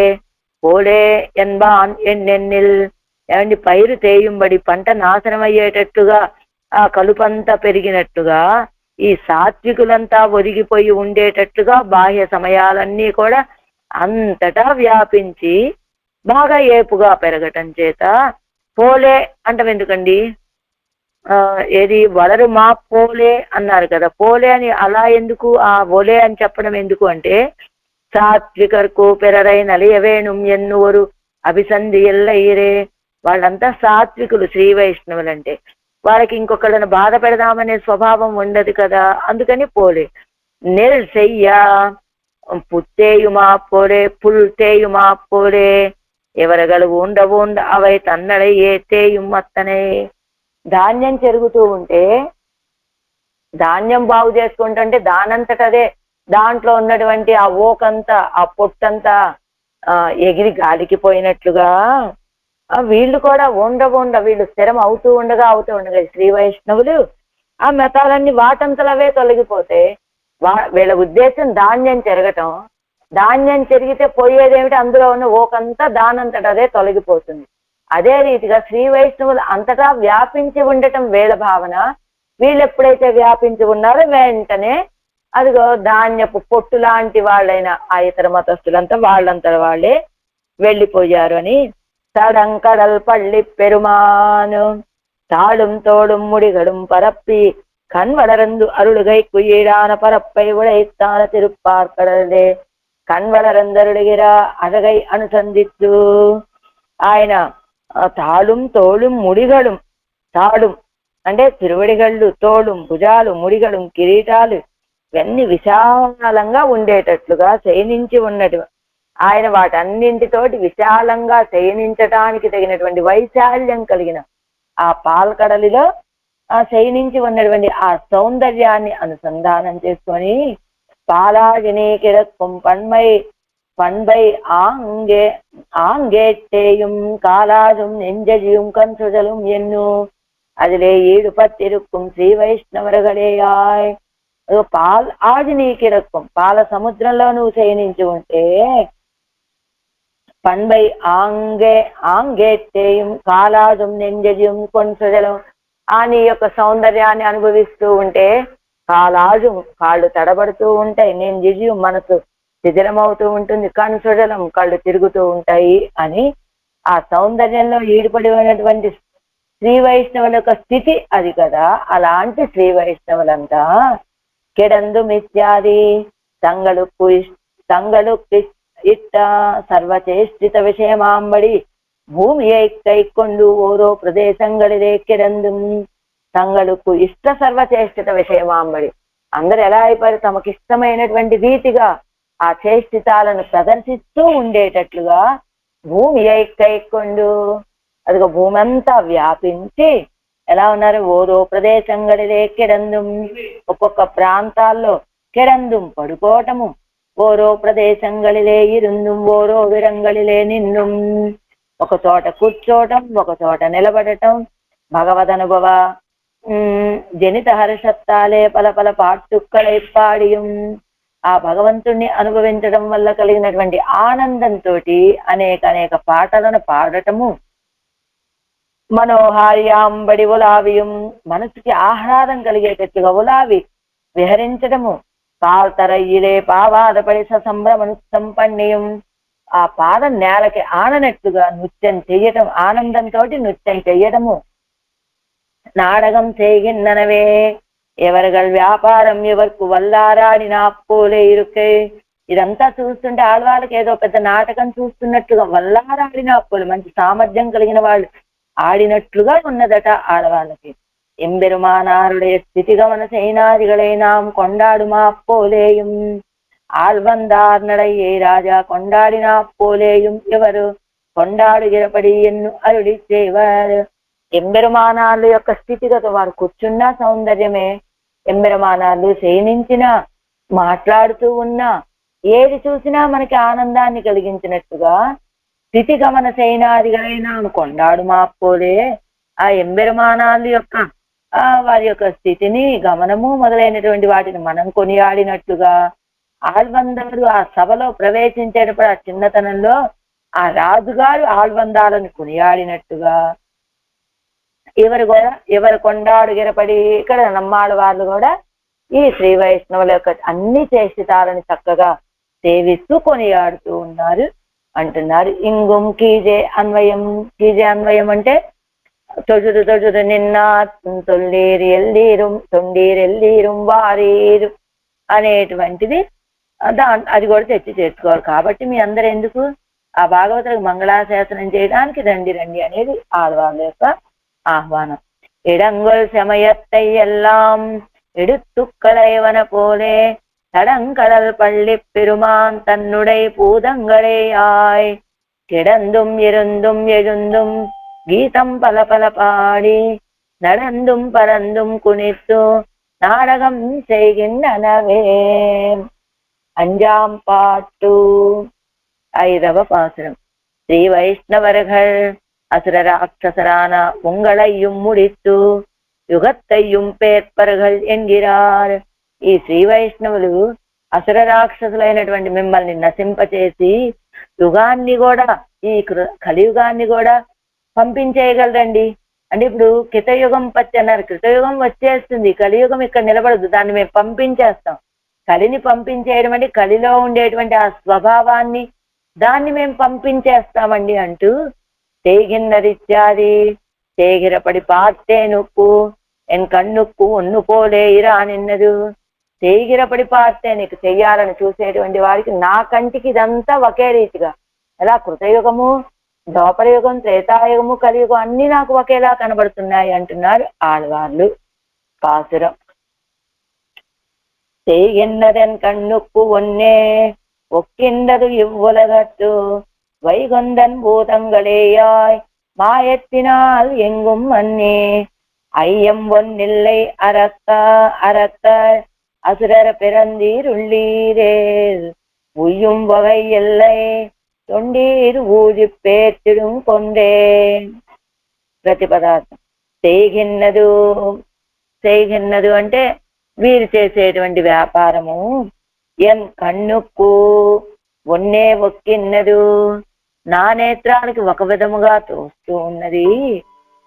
పోలే ఎన్బాన్ ఎన్నెన్నిల్ ఏమండి పైరు తేయుంబడి పంట నాశనమయ్యేటట్టుగా ఆ కలుపంతా పెరిగినట్టుగా ఈ సాత్వికులంతా ఒదిగిపోయి ఉండేటట్టుగా బాహ్య సమయాలన్నీ కూడా అంతటా వ్యాపించి బాగా ఏపుగా పెరగటం చేత పోలే అంటాం ఎందుకండి, ఏది వలరు మా పోలే అన్నారు కదా, పోలే అని అలా ఎందుకు ఆ ఓలే అని చెప్పడం ఎందుకు అంటే సాత్వికర్కు పెరరై నలియవేణుం ఎన్నువరు అభిసంధి ఎల్లయిరే వాళ్ళంతా సాత్వికులు శ్రీ వైష్ణవులు అంటే వాళ్ళకి ఇంకొకళ్ళని బాధ పెడదామనే స్వభావం ఉండదు కదా, అందుకని పోలే. నెల్ చెయ్యా పుత్తేయుమా పోలే పుల్ తేయుమా పోలే ఎవరగలు ఉండ అవై తన్నడై ఏ తేయు మత్తనే. ధాన్యం చెరుగుతూ ఉంటే ధాన్యం బాగు చేసుకుంటుంటే దానంతటదే దాంట్లో ఉన్నటువంటి ఆ ఓకంతా ఆ పొట్టంతా ఎగిరి గాలికి పోయినట్లుగా వీళ్ళు కూడా ఉండ వీళ్ళు స్థిరం అవుతూ ఉండగా శ్రీ వైష్ణవులు ఆ మతాలన్నీ వాటంతలవే తొలగిపోతే వీళ్ళ ఉద్దేశం ధాన్యం చెరగటం, ధాన్యం చెరిగితే పోయేదేమిటి అందులో ఉన్న ఓకంతా దానంతటదే తొలగిపోతుంది. అదే రీతిగా శ్రీ వైష్ణవులు అంతటా వ్యాపించి ఉండటం వీళ్ళ భావన. వీళ్ళు ఎప్పుడైతే వ్యాపించి ఉన్నారో వెంటనే అదిగో ధాన్యపు పొట్టు లాంటి వాళ్ళైన ఆ ఇతర మతస్థులంతా వాళ్ళంతా వాళ్ళే వెళ్ళిపోయారు అని. తడంకడల్ పళ్ళి పెరుమాను తాళుం తోడుం ముడిగడుం పరప్పి కన్వడరందు అరుడుగై కుయ్యీడాన పరప్పై ఉడైస్తాన తిరుప్పార్కడలే కన్వడరందరుడిగిరా అడగై అనుసంధిత్తు. ఆయన తాళుం తోళుం ముడిగడుం, తాళుం అంటే తిరువడిగళ్ళు, తోళుం భుజాలు, ముడిగడుం కిరీటాలు, ఇవన్నీ విశాలంగా ఉండేటట్లుగా శయనించి ఉన్నట్టు ఆయన వాటన్నింటితోటి విశాలంగా శయనించటానికి తగినటువంటి వైశాల్యం కలిగిన ఆ పాల్కడలిలో ఆ శయనించి ఉన్నటువంటి ఆ సౌందర్యాన్ని అనుసంధానం చేసుకొని పాలాజిని కిడక్కుం பண்பை ஆங்கேட்டேயும் காலாதும் நெஞ்சஜியும் கன்சுதலும் என்னும் அதிலே ஈடுபட்டிருக்கும் ஸ்ரீ వైష్ణవர்களேயாய் పాల్ ఆజిని కిడక్కుం పాల సముద్రంలో నువ్వు శయనించి ఉంటే பண்பை ఆంగేట్టేయం కాలాదుం నెంజజియం కొన్సుదలం ఆ నీ యొక్క సౌందర్యాన్ని అనుభవిస్తూ ఉంటే కాలాజు కాళ్ళు తడబడుతూ ఉంటాయి, నెంజిజియం మనసు శిథిలమవుతూ ఉంటుంది, కన్సుడలం కళ్ళు తిరుగుతూ ఉంటాయి అని ఆ సౌందర్యంలో ఈడుపడి ఉన్నటువంటి శ్రీ వైష్ణవుల యొక్క స్థితి అది కదా. అలాంటి శ్రీ వైష్ణవులంతా కెడందు మిత్యాది ತಂಗಳುಕ್ಕು ಇಟ್ಟ ಸರ್ವಚೇಷ್ಟಿತ ವಿಷಯಮಾಂಬಡಿ ಭೂಮಿಯೈ ಕೈಕೊಂಡು ಓರೋ ప్రదేశంగళిదే కెడందు తంగళుకు ఇష్ట సర్వచేష్టిత విషయమాంబడి అందరు ఎలా అయిపోయారు తమకి ఇష్టమైనటువంటి రీతిగా ఆ చేష్టితాలను ప్రదర్శిస్తూ ఉండేటట్లుగా భూమి కైకొండు అదిగో భూమి అంతా వ్యాపించి ఎలా ఉన్నారు ఓరో ప్రదేశంగళిదే కెడందు ఒక్కొక్క ప్రాంతాల్లో కెడందు పడుకోవటము, ఓరో ప్రదేశంగళిలే ఇరుందుం ఓరో విరంగళిలే నిన్నుం ఒక చోట కూర్చోవటం, ఒక చోట నిలబడటం, భగవదనుభవ జనిత హర్షత్తాలే పలపల పాట్టుక్కలై పాడియం ఆ భగవంతుణ్ణి అనుభవించడం వల్ల కలిగినటువంటి ఆనందంతో అనేక పాటలను పాడటము, మనోహార్యాంబడి ఉలావియం మనసుకి ఆహ్లాదం కలిగేటట్టుగా ఉలావి విహరించడము, పాల్తరయ్యిలే పావాదపడి సంభ్రమను సంపన్నయం ఆ పాదం నేలకి ఆననట్టుగా నృత్యం చెయ్యటం, ఆనందంతో నృత్యం చెయ్యటము, నాటకం చేగిన్ననవే ఎవరిగల్ వ్యాపారం ఎవరికి వల్లారాడిన అప్పోలే ఇరుకే ఇదంతా చూస్తుంటే ఆడవాళ్ళకి ఏదో పెద్ద నాటకం చూస్తున్నట్టుగా వల్లారాడిన అప్పులు మంచి సామర్థ్యం కలిగిన వాళ్ళు ఆడినట్లుగా ఉన్నదట ఆడవాళ్ళకి. ఎంబెరుమానారుடைய స్థితిగమన సైనాదిகளை நாம் கொண்டாடுமா போலேயும் ஆழ்வந்தார் நடையை ராஜா கொண்டாடினா போலேயும் ఎవరు కొండాడుగిరపడి ఎన్ను అరుడి చేవారు. ఎంబెరుమానాలు యొక్క స్థితిగత వారు కూర్చున్నా సౌందర్యమే, ఎంబెరుమానాలు శయనించినా మాట్లాడుతూ ఉన్నా ఏది చూసినా మనకి ఆనందాన్ని కలిగించినట్టుగా స్థితిగమన సైనాదిగలైనా కొండాడు మాపోలే ఆ ఎంబెరుమానాలు యొక్క వారి యొక్క స్థితిని గమనము మొదలైనటువంటి వాటిని మనం కొనియాడినట్టుగా ఆళ్వందారు ఆ సభలో ప్రవేశించేటప్పుడు ఆ చిన్నతనంలో ఆ రాజుగారు ఆళ్వందాలను కొనియాడినట్టుగా ఎవరు కొండాడు గిరపడి ఇక్కడ నమ్మాళ్ళ వాళ్ళు కూడా ఈ శ్రీ వైష్ణవుల యొక్క అన్ని చేష్టితాలను చక్కగా సేవిస్తూ కొనియాడుతూ ఉన్నారు అంటున్నారు. ఇంగుం కీజే అన్వయం, కీజే అన్వయం అంటే తొజుదు నిన్న తొండీరెల్లీరు వారీరు అనేటువంటిది అది కూడా తెచ్చి చేసుకోవాలి. కాబట్టి మీ అందరు ఎందుకు ఆ భాగవతులకు మంగళాశాసనం చేయడానికి రండి రండి అనేది ఆడవాళ్ళ యొక్క ఆహ్వానం. இடங்கள் செமையத்தை எல்லாம் எடுத்துக்களைவன போலே தடங்கடல் பள்ளி பெருமான் தன்னுடைய பூதங்களேயாய் கிடந்தும் இருந்தும் எழுந்தும் கீதம் பல பல பாடி நடந்தும் பறந்தும் குனித்து நாடகம் செய்கின்றனவே. அஞ்சாம் பாட்டு 5వ பாசுரம். ஸ்ரீ வைஷ்ணவர்கள் அசுர ராட்சசரான உங்களையும் முடித்து యుగత్తయ్యం పేర్పరగల్ ఎన్గిరార్. ఈ శ్రీ వైష్ణవులు అసుర రాక్షసులైనటువంటి మిమ్మల్ని నశింపచేసి యుగాన్ని కూడా ఈ కలియుగాన్ని కూడా పంపించేయగలరండి. అంటే ఇప్పుడు కృతయుగం పచ్చి అన్నారు, కృతయుగం వచ్చేస్తుంది, కలియుగం ఇక్కడ నిలబడదు, దాన్ని మేము పంపించేస్తాం. కలిని పంపించేయడం అంటే కలిలో ఉండేటువంటి ఆ స్వభావాన్ని దాన్ని మేము పంపించేస్తామండి అంటూ తేగిన్నరిత్యాది తేగిరపడి பார்த்தேனுக்கு என் కన్నుకు ఒన్ను పోలే ఇరా నిన్నదు. తేగిరపడి పార్తే నీకు చెయ్యాలని చూసేటువంటి వారికి నా కంటికి ఇదంతా ఒకే రీతిగా ఎలా కృతయుగము, ద్వాపరయుగం, త్రేతాయుగము, కలియుగం అన్ని నాకు ఒకేలా కనబడుతున్నాయి అంటున్నారు ఆడవాళ్ళు. పాసురం. செய்கின்றதன் கண்ணுக்கு ஒன்னே ஒக்கின்றது இவ்வுலகத்து வைகுந்தன் பூதங்களேயாய் மாயத்தினால் எங்கும் மன்னே ஐயம் ஒன்னில்லை அரக்க அசுரர் பிறந்தீருள்ளீரே உய்யும் வகை எல்லை தொண்டீர் ஊழி பேற்றிடும் கொண்டேன். ప్రతిపదార్థం చేయగిన్నదు అంటే వీరు చేసేటువంటి వ్యాపారము ఎన్ కన్నుకు ఒన్నే ఒక్కిన్నదు నా నేత్రానికి ఒక విధముగా తోస్తూ ఉన్నది.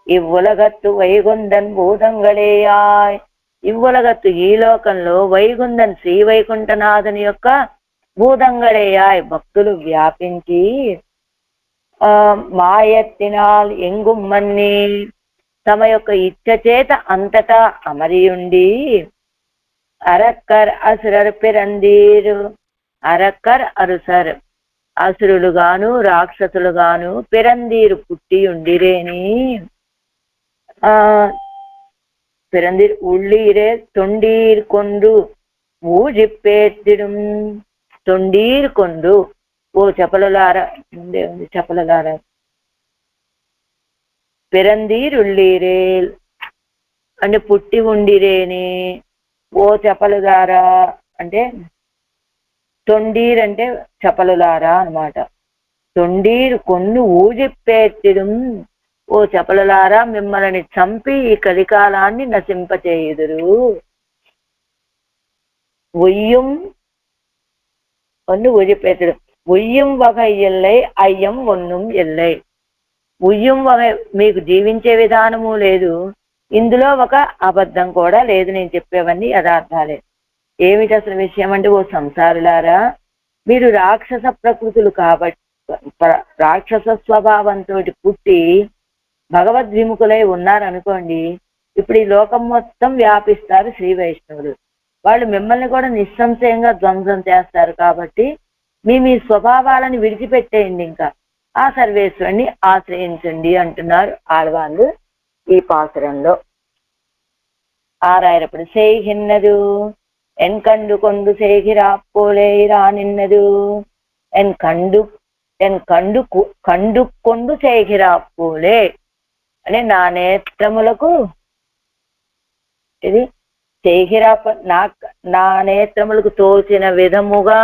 ఇవ్వులగత్తు వైగుందన్ భూతంగళేయాయ్ ఇవ్వులగత్తు ఈ లోకంలో వైగుందన్ శ్రీ వైకుంఠనాథుని యొక్క భూతంగళేయాయ్ భక్తులు వ్యాపించి మాయత్తినాల్ ఎంగుమ్మన్ని తమ యొక్క ఇచ్చ చేత అంతటా అమరియుండి అరక్కర్ అసురర్ పిరందీరు అరక్కర్ అరుసర్ అసురులుగాను రాక్షసులుగాను పిరందీరు పుట్టి ఉండిరేని పిరందీర్ ఉళ్ళీరే తొండీర్ కొండు ఊజిప్పేర్తిడం తొండీర్ కొండు ఓ చపలులారా ముందే ఉంది చపలులారా పిరందీరుళ్ళీరే అంటే పుట్టి ఉండిరేని ఓ చపలులారా అంటే తొండీర్ అంటే చపలులారా అన్నమాట. తొండీరు కొన్ను ఊజిప్పేర్చడం ఓ చపలులారా మిమ్మల్ని చంపి ఈ కలికాలాన్ని నశింపచేయుదురు. ఒయ్యం ఒన్ను ఊజిప్పేర్చడం ఉయ్యం వగై ఎల్లై అయ్యం ఒన్నుం ఎల్లై ఉయ్యం వగై మీకు జీవించే విధానము లేదు, ఇందులో ఒక అబద్ధం కూడా లేదు. నేను చెప్పేవన్నీ యథార్థాలే. ఏమిటి అసలు విషయం అంటే ఓ సంసారులారా మీరు రాక్షస ప్రకృతులు కాబట్టి రాక్షస స్వభావంతో పుట్టి భగవద్విముఖులై ఉన్నారనుకోండి, ఇప్పుడు ఈ లోకం మొత్తం వ్యాపిస్తారు శ్రీ వైష్ణవులు. వాళ్ళు మిమ్మల్ని కూడా నిస్సంశయంగా ధ్వంసం చేస్తారు. కాబట్టి మీ స్వభావాలను విడిచిపెట్టేయండి, ఇంకా ఆ సర్వేశ్వరుని ఆశ్రయించండి అంటున్నారు ఆళ్వాళ్ళు ఈ పాసురంలో. ఆరాయరప్పుడు செய்கின்னது என் கண்டு கொண்டு செய்கிறாப்போலே రానిన్నదు ఎన్ కండు కొండు செய்கிறாப்போலே అంటే నా నేత్రములకు ఇది చేహిరాప నా నేత్రములకు తోచిన విధముగా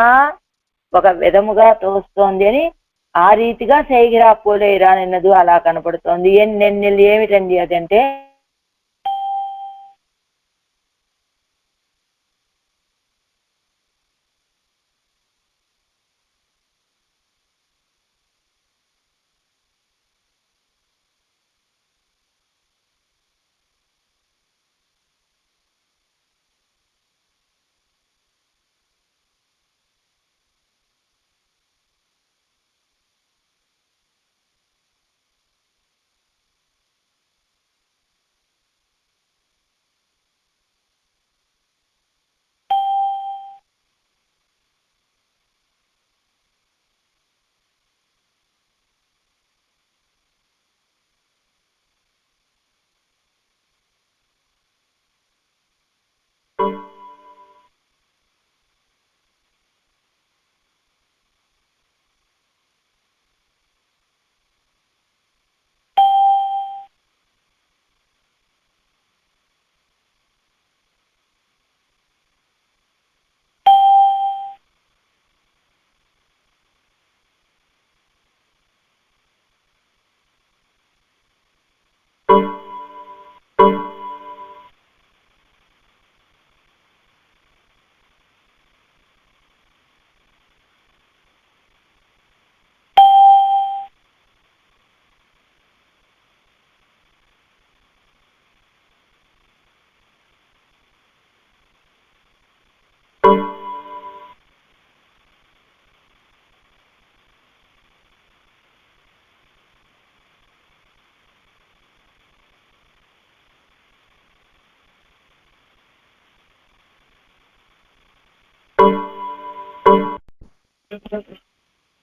ఒక విధముగా తోస్తోంది అని ఆ రీతిగా చేగిరాపోలే రానిన్నదు అలా కనపడుతోంది. ఎన్నెన్నెల్లు ఏమిటండి అదంటే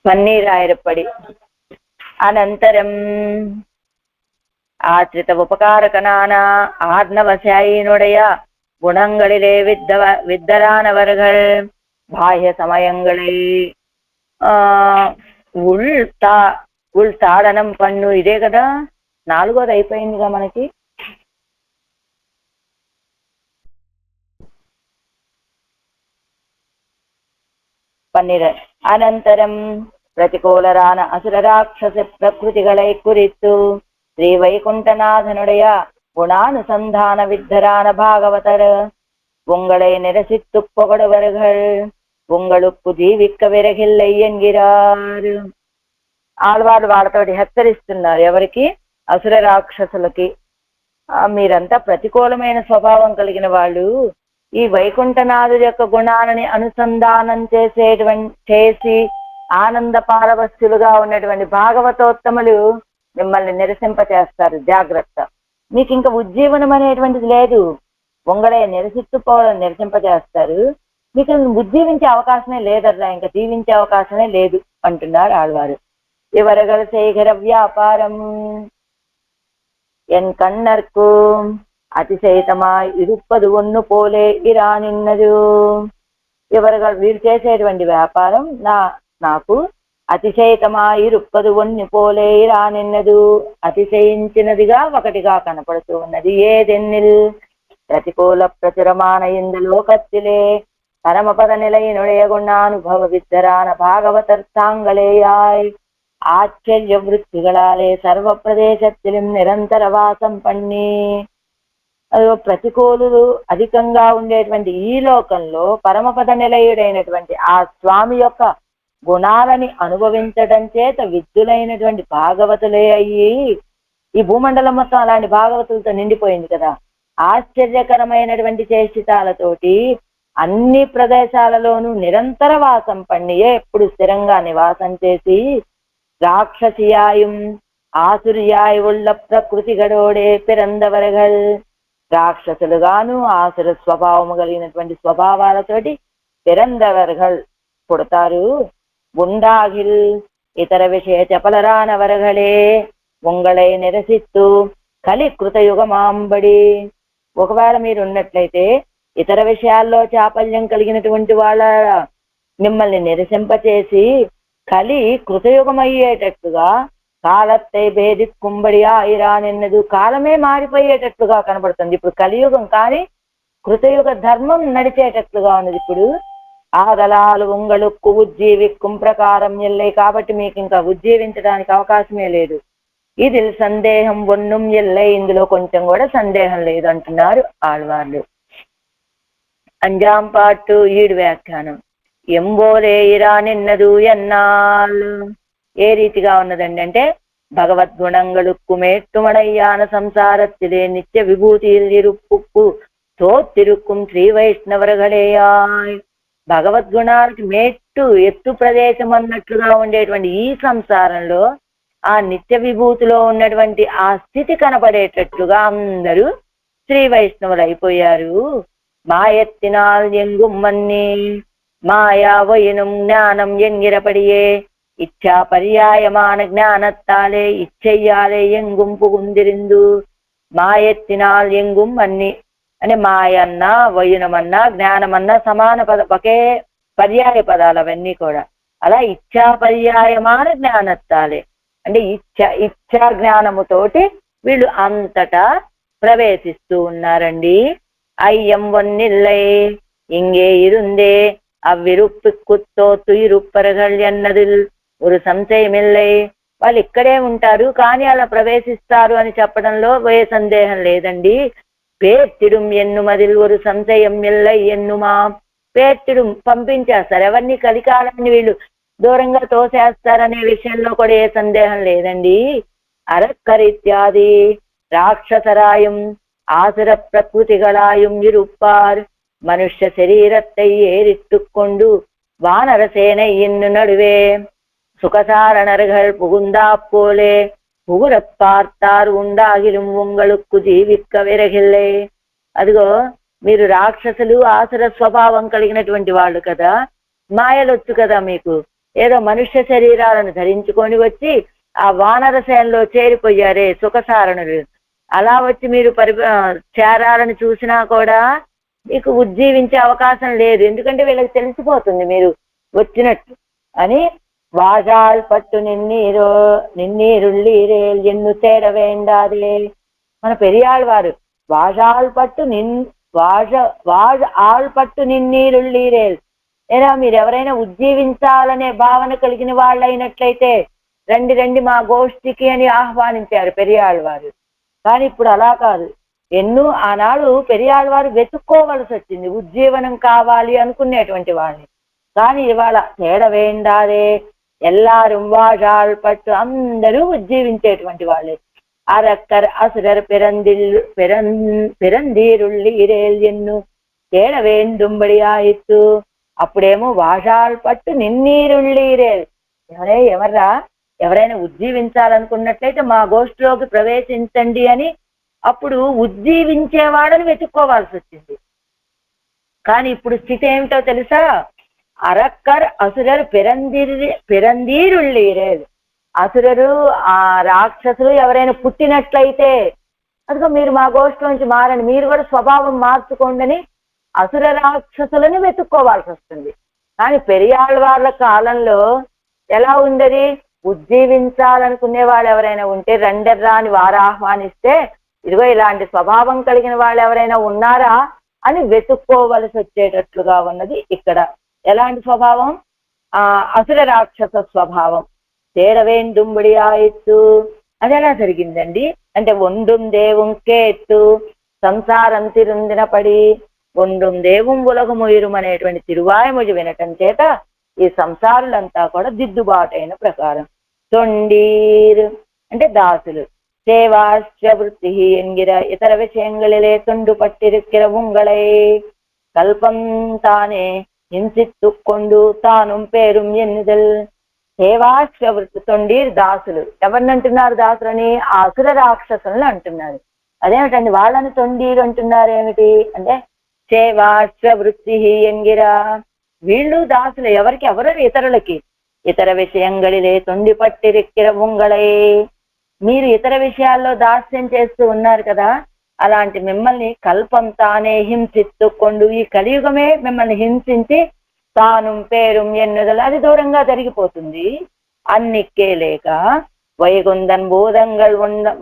పన్నీరాయరపడి అనంతరం ఆశ్రిత ఉపకారకనాన ఆర్ణవశాయినుడయ குணங்களிலே வித்தரானவர்கள் பாஹ்ய சமயங்களை ఉల్ తాడనం పన్ను. ఇదే కదా, 4వది అయిపోయిందిగా మనకి. అనంతరం ప్రతికూలరాన అసుర రాక్షస ప్రకృతిகளை குறித்து శ్రీ வைகுண்டநாதனுடைய குணானுசந்தான வித்தரான பாகவதர் உங்களை நிரசித்து புகழுவர்கள் உங்களுக்கு జీవిக்க విరగిల్లై ఎన్గిరారు. ఆళ్వారు వాళ్ళతోటి హెచ్చరిస్తున్నారు. ఎవరికి? అసుర రాక్షసులకి. మీరంతా ప్రతికూలమైన స్వభావం కలిగిన వాళ్ళు, ఈ వైకుంఠనాథుడి యొక్క గుణాలని అనుసంధానం చేసి ఆనంద పారవస్యులుగా ఉన్నటువంటి భాగవతోత్తములు మిమ్మల్ని నిరసింపచేస్తారు. జాగ్రత్త, మీకు ఇంకా ఉజ్జీవనం అనేటువంటిది లేదు. ఉంగళే నిరసింపచేస్తారు. మీకు ఉజ్జీవించే అవకాశమే లేదర్రా, ఇంకా జీవించే అవకాశమే లేదు అంటున్నారు ఆళ్వారు. ఇవరగల శేఖర వ్యాపారం ఎన్ కన్నర్కు అతిశయితమా ఇరుప్పదు ఒన్ను పోలే ఇరా నిన్నదు. ఇవరగలు వీరు చేసేటువంటి వ్యాపారం నాకు అతిశయితమా ఇరుప్పదు ఒన్ని పోలే ఇరా నిన్నదు, అతిశయించినదిగా ఒకటిగా కనపడుతూ ఉన్నది. ఏదెన్నిల్ ప్రతికూల ప్రచురమాన ఇందు లోకத்திலே பரமபத நிலையினுடைய குணானுபவ வித்தரான பாகவதர்த்தாங்களேயாய் ஆச்சரிய వృత్తిగளாலே సర్వ ప్రదేశத்திலும் నిరంతర వాసం పన్ని. ప్రతికూలులు అధికంగా ఉండేటువంటి ఈ లోకంలో పరమపద నిలయుడైనటువంటి ఆ స్వామి యొక్క గుణాలని అనుభవించడం చేత విద్యులైనటువంటి భాగవతులే అయ్యి, ఈ భూమండలం మొత్తం అలాంటి భాగవతులతో నిండిపోయింది కదా. ఆశ్చర్యకరమైనటువంటి చేష్టితాలతోటి అన్ని ప్రదేశాలలోనూ నిరంతర వాసం పన్నియే, ఎప్పుడు స్థిరంగా నివాసం చేసి రాక్షసియాయం ఆసుర్యాయ ఉళ్ళ ప్రకృతి గడోడే పిరందవరగల్, రాక్షసులుగాను ఆసుర స్వభావము కలిగినటువంటి స్వభావాలతోటి పిరందవర్గల్ పుడతారు. గుండాగిల్ ఇతర విషయ చపలరానవరగలే ఉంగళై నిరసిత్తు కలి కృతయుగమాంబడి. ఒకవేళ మీరు ఉన్నట్లయితే ఇతర విషయాల్లో చాపల్యం కలిగినటువంటి వాళ్ళ మిమ్మల్ని నిరసింపచేసి కలి కృతయుగమయ్యేటట్టుగా కాలత్తై భేది కుంబడి ఆయిరా నిన్నదు, కాలమే మారిపోయేటట్లుగా కనబడుతుంది. ఇప్పుడు కలియుగం కానీ కృతయుగ ధర్మం నడిచేటట్లుగా ఉన్నది. ఇప్పుడు ఆదలాలు ఉంగళుక్కు ఉజ్జీవిక్కుం ప్రకారం ఎల్లై, కాబట్టి మీకు ఇంకా ఉజ్జీవించడానికి అవకాశమే లేదు. ఇది సందేహం ఒన్నుం ఎల్లై, ఇందులో కొంచెం కూడా సందేహం లేదు అంటున్నారు ఆళ్వార్లు. 5వ పాటు 7 వ్యాఖ్యానం. ఎంబోలే ఇరా నిన్నదు ఎన్నాళ్ళు. ఏ రీతిగా ఉన్నదండి అంటే, భగవద్గుణంగళుక్కు మేట్టుమడయ్యాన సంసారத்திலே నిత్య విభూతిயில் இருப்புக்கு తోత్తిరుక్కుం శ్రీ వైష్ణవరగళేయాయ్. భగవద్గుణాలకి మేట్టు ఎత్తు ప్రదేశం అన్నట్లుగా ఉండేటువంటి ఈ సంసారంలో ఆ నిత్య విభూతిలో ఉన్నటువంటి ఆ స్థితి కనపడేటట్లుగా అందరూ శ్రీ వైష్ణవులు అయిపోయారు. మాయెత్తినాల్ ఎంగుమ్మన్ని మాయా వయనం జ్ఞానం ఎంగిరపడియే ఇచ్చా పర్యాయమాన జ్ఞానత్తాలే ఇచ్చయ్యాలే ఎంగుం పుగుందిరిందు. మాయెత్తినాల్ ఎంగుం అన్ని అంటే మాయన్నా వయునమన్నా జ్ఞానమన్నా సమాన ఒకే పర్యాయ పదాలు అవన్నీ కూడా. అలా ఇచ్చా పర్యాయమాన జ్ఞానత్తాలే అంటే ఇచ్చా జ్ఞానముతోటి వీళ్ళు అంతటా ప్రవేశిస్తూ ఉన్నారండి. అయ్యం వన్నిల్లై ఇంగే ఇరుందే అవ్విరుప్పిక్కుత్తోత్తు ఇరుప్పరగల్ ఎన్నదిల్ ஒரு సంశయమిల్లై. వాళ్ళు ఇక్కడే ఉంటారు కానీ అలా ప్రవేశిస్తారు అని చెప్పడంలో ఏ సందేహం లేదండి. పేర్తిడుం ఎన్నుమదిల్ ஒரு సంశయం ఇల్లై ఎన్నుమా. పేర్తిడుం పంపించేస్తారు ఎవరిని, కలికాలాన్ని వీళ్ళు దూరంగా తోసేస్తారనే విషయంలో కూడా ఏ సందేహం లేదండి. అరక్కరిత్యాది రాక్షసరాయం ஆசுர பிரகிருதிகளாயும் இருப்பார். மனுஷ சரீரத்தை ஏறிட்டுக்கொண்டு வானரசேனை இன்னு நடுவே சுகசாரணர்கள் புகுந்தா போலே புகுர பார்த்தார் ఉండాగిலும் உங்களுக்கு జీవిక్క విరగిల్లే. అదిగో మీరు రాక్షసులు ఆసుర స్వభావం కలిగినటువంటి వాళ్ళు కదా, మాయలొచ్చు కదా మీకు. ఏదో మనుష్య శరీరాలను ధరించుకొని వచ్చి ఆ వానరసేనలో చేరిపోయారే సుఖసారణులు. అలా వచ్చి మీరు చేరాలని చూసినా కూడా మీకు ఉజ్జీవించే అవకాశం లేదు, ఎందుకంటే వీళ్ళకి తెలిసిపోతుంది మీరు వచ్చినట్టు అని. వాజాల్ పట్టు నిన్నీరుళ్ళీరేల్ ఎన్ను తేడ వేండాదే. మన పెరియాళ్ వారు వాజాల్ పట్టు ఆల్ పట్టు నిన్నీరుళ్ళీరేల్, లేదా మీరు ఎవరైనా ఉజ్జీవించాలనే భావన కలిగిన వాళ్ళైనట్లయితే రండి రండి మా గోష్ఠికి అని ఆహ్వానించారు పెరియాళ్ వారు. కానీ ఇప్పుడు అలా కాదు. ఆనాడు పెరియాళ్ వారు వెతుక్కోవలసి వచ్చింది ఉజ్జీవనం కావాలి అనుకునేటువంటి వాళ్ళని. కానీ ఇవాళ తేడ వేండారే, ఎల్లారు వాజాల్ పట్టు అందరూ ఉజ్జీవించేటువంటి వాళ్ళే. అరక్కర్ అసురర్ పిరందీరుళ్ళీరేల్ ఎన్ను తేడ వేందుంబడి ఆయిత్తు. అప్పుడేమో వాజాల్ పట్టు నిన్నీరుళ్ళీరేల్, ఎవరైనా ఉజ్జీవించాలనుకున్నట్లయితే మా గోష్ఠిలోకి ప్రవేశించండి అని అప్పుడు ఉజ్జీవించేవాడని వెతుక్కోవాల్సి వచ్చింది. కానీ ఇప్పుడు స్థితి ఏమిటో తెలుసా? అరక్కర్ అసురర్ పిరందీరుళ్ళీరేల్. అసురరు ఆ రాక్షసులు ఎవరైనా పుట్టినట్లయితే అదిగో మీరు మా గోష్ఠి నుంచి మారండి, మీరు కూడా స్వభావం మార్చుకోండి అని అసుర రాక్షసులని వెతుక్కోవాల్సి వస్తుంది. కానీ పెరియాళ్ళ వాళ్ళ కాలంలో ఎలా ఉందది? ఉజ్జీవించాలనుకునే వాళ్ళు ఎవరైనా ఉంటే రండర్రా అని వారు ఆహ్వానిస్తే ఇదిగో ఇలాంటి స్వభావం కలిగిన వాళ్ళు ఎవరైనా ఉన్నారా అని వెతుక్కోవలసి వచ్చేటట్లుగా ఉన్నది ఇక్కడ. ఎలాంటి స్వభావం? అసుర రాక్షస స్వభావం. తేడవేందుంబడి ఆయిత్తు అది ఎలా జరిగిందండి అంటే, ఒండుం దేవుం కేత్తు సంసారం తిరుందిన పడి, ఒండుం దేవుం ఉలగముయిరు అనేటువంటి తిరువాయముజు వినటం చేత ఈ సంసారులంతా కూడా దిద్దుబాటైన ప్రకారం. తొండీర్ అంటే దాసులు. సేవాశ్చ వృత్తి ఎన్గిర ఇతర విషయంగళిలే తొండు పట్టిరిక్కిర ఉంగళై కల్పం తానే హింసిత్తు కొండు తాను పేరుం ఎన్నిదల్. సేవాశ్చ వృత్తి తొండీర్ దాసులు. ఎవరిని అంటున్నారు దాసులని? అసుర రాక్షసులను అంటున్నారు. అదేమిటండి వాళ్ళని తొండీరు అంటున్నారు ఏమిటి అంటే, సేవాశ్చ వృత్తి ఎంగిరా, వీళ్ళు దాసులు. ఎవరికి? ఎవరు? ఇతరులకి. ఇతర విషయంగళిలే తొండి పట్టిరిక్కిర ఉంగళై, మీరు ఇతర విషయాల్లో దాస్యం చేస్తూ ఉన్నారు కదా, అలాంటి మిమ్మల్ని కల్పం తానే హింసిత్తుకొండు, ఈ కలియుగమే మిమ్మల్ని హింసించి తాను పేరు ఎన్నుదల అది దూరంగా జరిగిపోతుంది. అన్నిక్కే లేక వైగుందన్ బోధంగల్